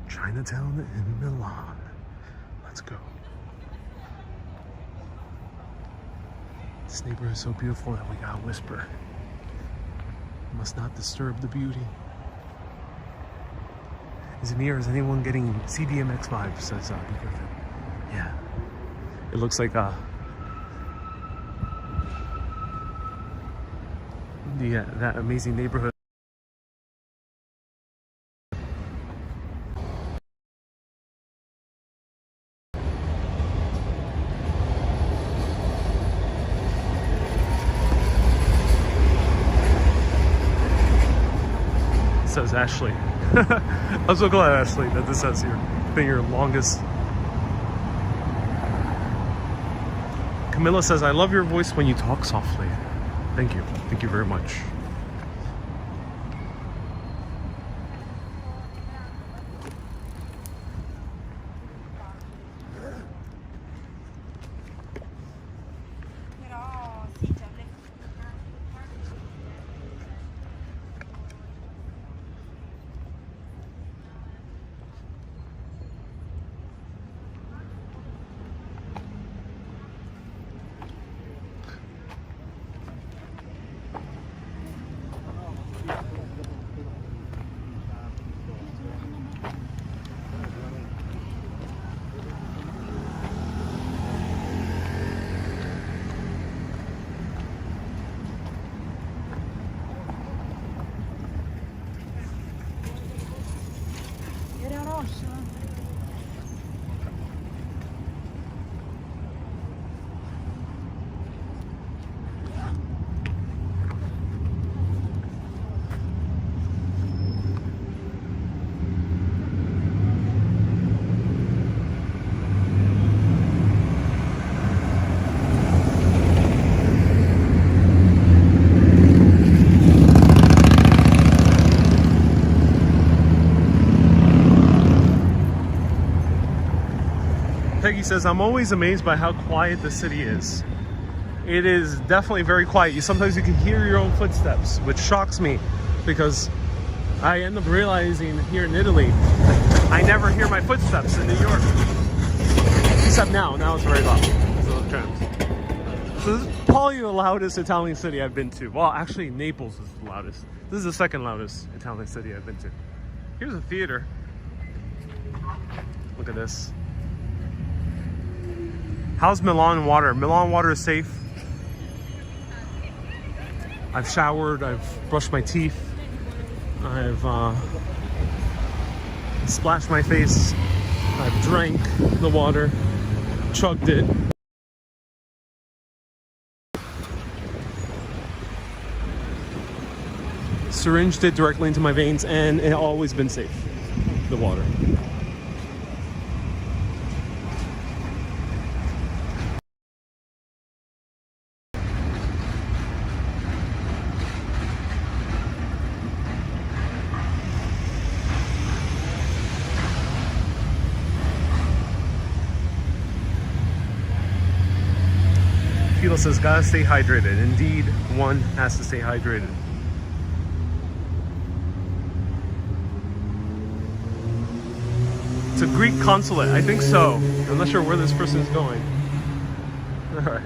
Chinatown in Milan. Let's go. This neighborhood is so beautiful that we gotta whisper. Must not disturb the beauty. Is it me or is anyone getting CDMX vibes? Says B. Griffin. Yeah. It looks like that amazing neighborhood. Says Ashley. I'm so glad, Ashley, that this has been your longest. Camilla says, I love your voice when you talk softly. Thank you. Thank you very much. Peggy says, I'm always amazed by how quiet the city is. It is definitely very quiet. Sometimes you can hear your own footsteps, which shocks me because I end up realizing here in Italy, I never hear my footsteps in New York. Except now it's very loud. So this is probably the loudest Italian city I've been to. Well, actually Naples is the loudest. This is the second loudest Italian city I've been to. Here's a theater. Look at this. How's Milan water? Milan water is safe. I've showered, I've brushed my teeth, I've splashed my face, I've drank the water, chugged it. Syringed it directly into my veins, and it's always been safe, the water. Kilo says, gotta stay hydrated. Indeed, one has to stay hydrated. It's a Greek consulate, I think so. I'm not sure where this person is going. All right.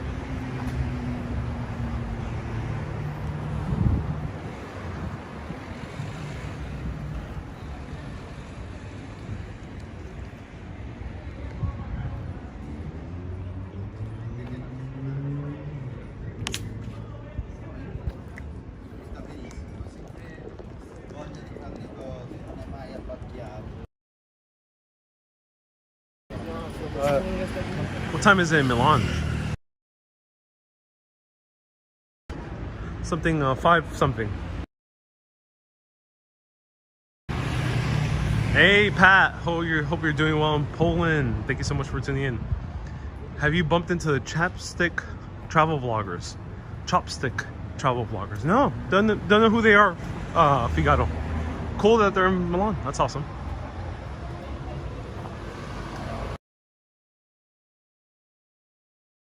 What time is it in Milan? Something, 5 something. Hey Pat, hope you're doing well in Poland. Thank you so much for tuning in. Have you bumped into the Chopstick travel vloggers? Chopstick travel vloggers? No, don't know who they are. Figaro. Cool that they're in Milan. That's awesome.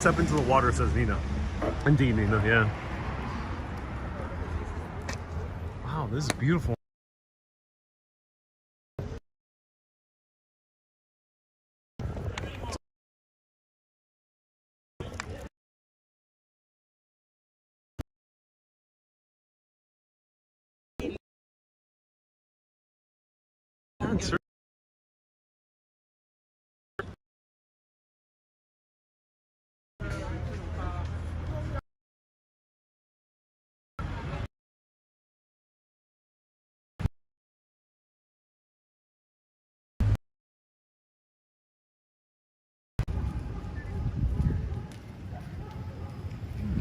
Step into the water, says Nina. Indeed, Nina, yeah. Wow, this is beautiful.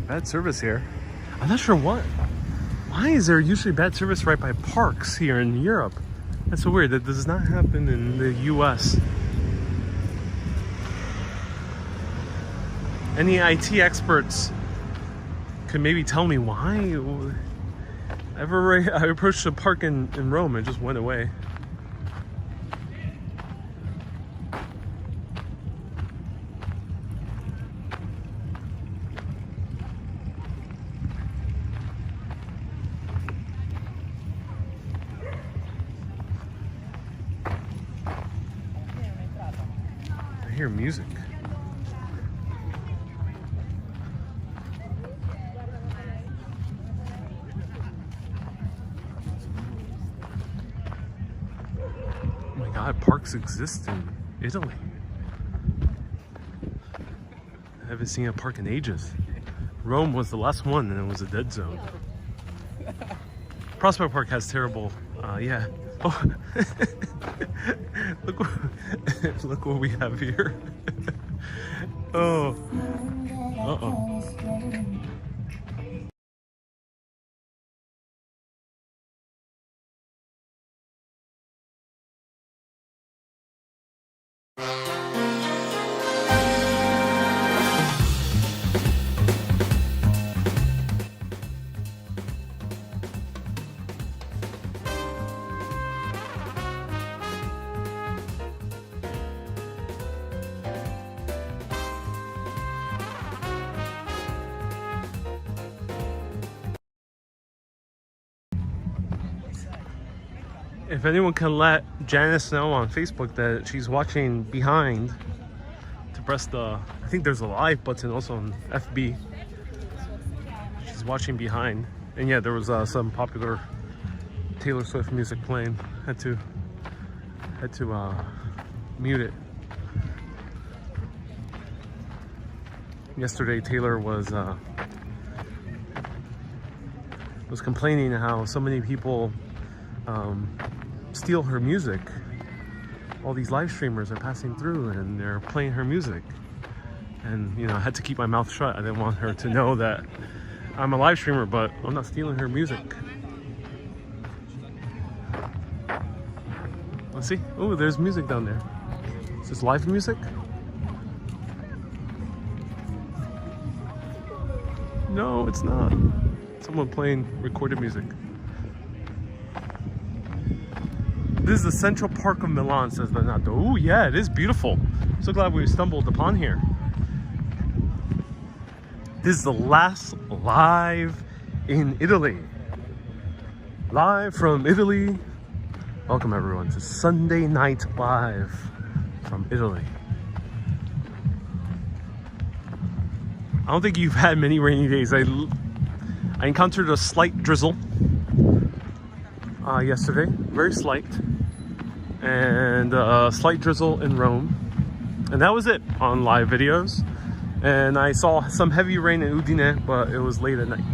Bad service here. I'm not sure what. Why is there usually bad service right by parks here in Europe? That's so weird. That does not happen in the US. Any IT experts could maybe tell me why? I approached a park in Rome and it just went away. I hear music. Oh my God, parks exist in Italy. I haven't seen a park in ages. Rome was the last one and it was a dead zone. Prospect Park has terrible, yeah. Oh. Look what we have here. Oh. Uh-oh. If anyone can let Janice know on Facebook that she's watching behind, to press the, I think there's a live button also on FB. She's watching behind. And yeah, there was some popular Taylor Swift music playing. Had to mute it. Yesterday Taylor was complaining how so many people steal her music. All these live streamers are passing through and they're playing her music. And you know, I had to keep my mouth shut. I didn't want her to know that I'm a live streamer, but I'm not stealing her music. Let's see. Oh, there's music down there. Is this live music? No, it's not. Someone playing recorded music. This is the Central Park of Milan, says Donato. Oh yeah, it is beautiful. So glad we stumbled upon here. This is the last live in Italy. Live from Italy. Welcome everyone to Sunday Night Live from Italy. I don't think you've had many rainy days. I encountered a slight drizzle yesterday, very slight, and a slight drizzle in Rome, and that was it on live videos. And I saw some heavy rain in Udine, but it was late at night.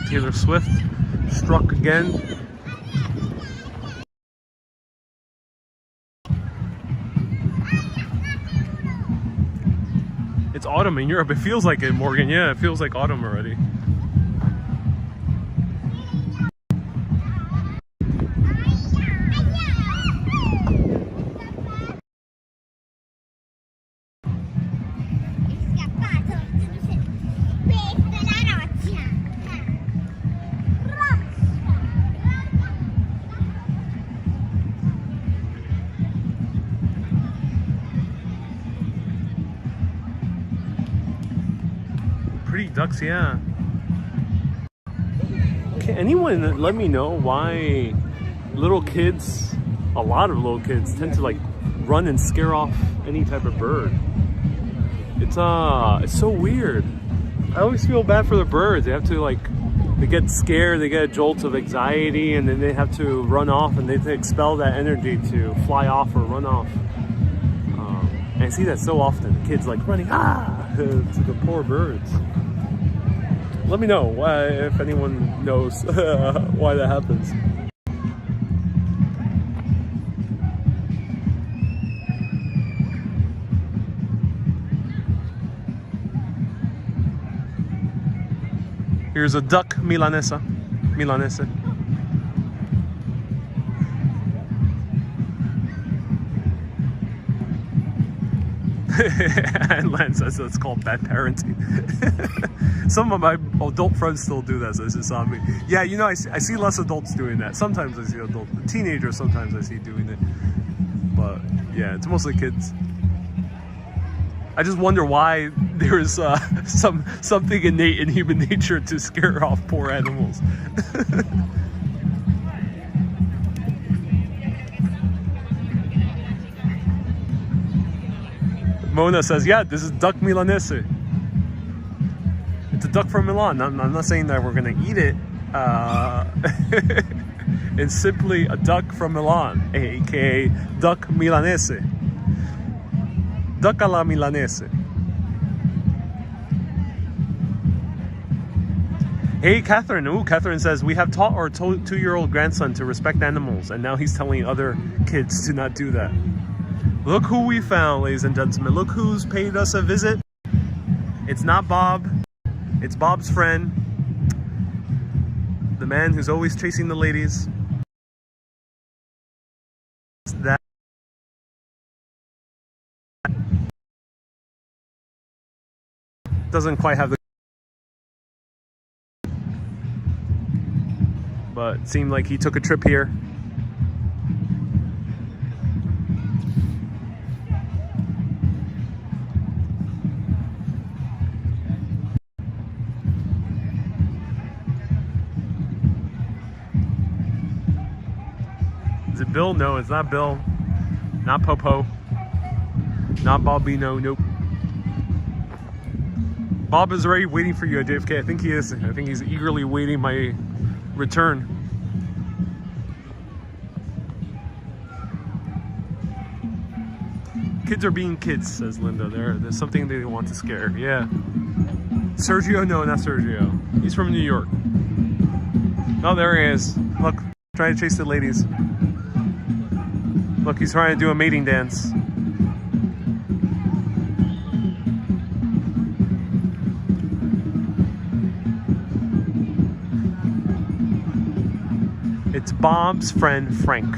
Taylor Swift struck again. It's autumn in Europe. It feels like it, Morgan. Yeah, it feels like autumn already. Pretty ducks, yeah. Can anyone let me know why little kids, a lot of little kids, tend to like run and scare off any type of bird? It's so weird. I always feel bad for the birds. They have to they get scared, they get a jolt of anxiety, and then they have to run off, and they have to expel that energy to fly off or run off. And I see that so often. Kids like running, to the poor birds. Let me know why, if anyone knows why that happens. Here's a duck Milanese. And Len says it's called bad parenting. Some of my adult friends still do that, so it's just on me. Yeah, you know, I see less adults doing that. Sometimes I see teenagers, sometimes I see doing it. But yeah, it's mostly kids. I just wonder why there is something innate in human nature to scare off poor animals. Mona says, yeah, this is duck Milanese. a duck from Milan. I'm not saying that we're gonna eat it. It's simply a duck from Milan, aka duck milanese. Duck alla milanese. Hey, Catherine. Ooh, Catherine says, we have taught our 2-year-old grandson to respect animals, and now he's telling other kids to not do that. Look who we found, ladies and gentlemen. Look who's paid us a visit. It's not Bob. It's Bob's friend. The man who's always chasing the ladies. That doesn't quite have the... But it seemed like he took a trip here. Is it Bill? No, it's not Bill. Not Popo. Not Bobino. Nope. Bob is already waiting for you at JFK. I think he is. I think he's eagerly waiting my return. Kids are being kids, says Linda. There's something they want to scare. Yeah. Sergio? No, not Sergio. He's from New York. Oh, there he is. Look, trying to chase the ladies. Look, he's trying to do a mating dance. It's Bob's friend, Frank.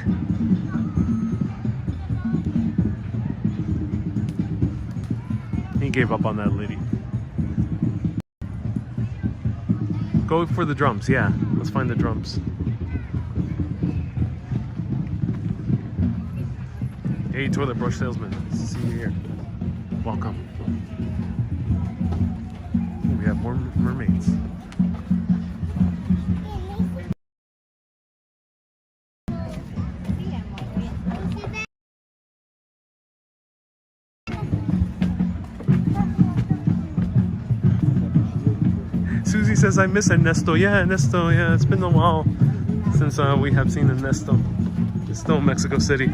He gave up on that lady. Go for the drums, yeah. Let's find the drums. Hey, toilet brush salesman. See you here. Welcome. Ooh, we have more mermaids. Susie says, I miss Ernesto. Yeah, Ernesto. Yeah, it's been a while since we have seen Ernesto. It's still in Mexico City.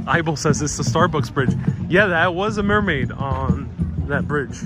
Eibel says it's the Starbucks bridge. Yeah, that was a mermaid on that bridge.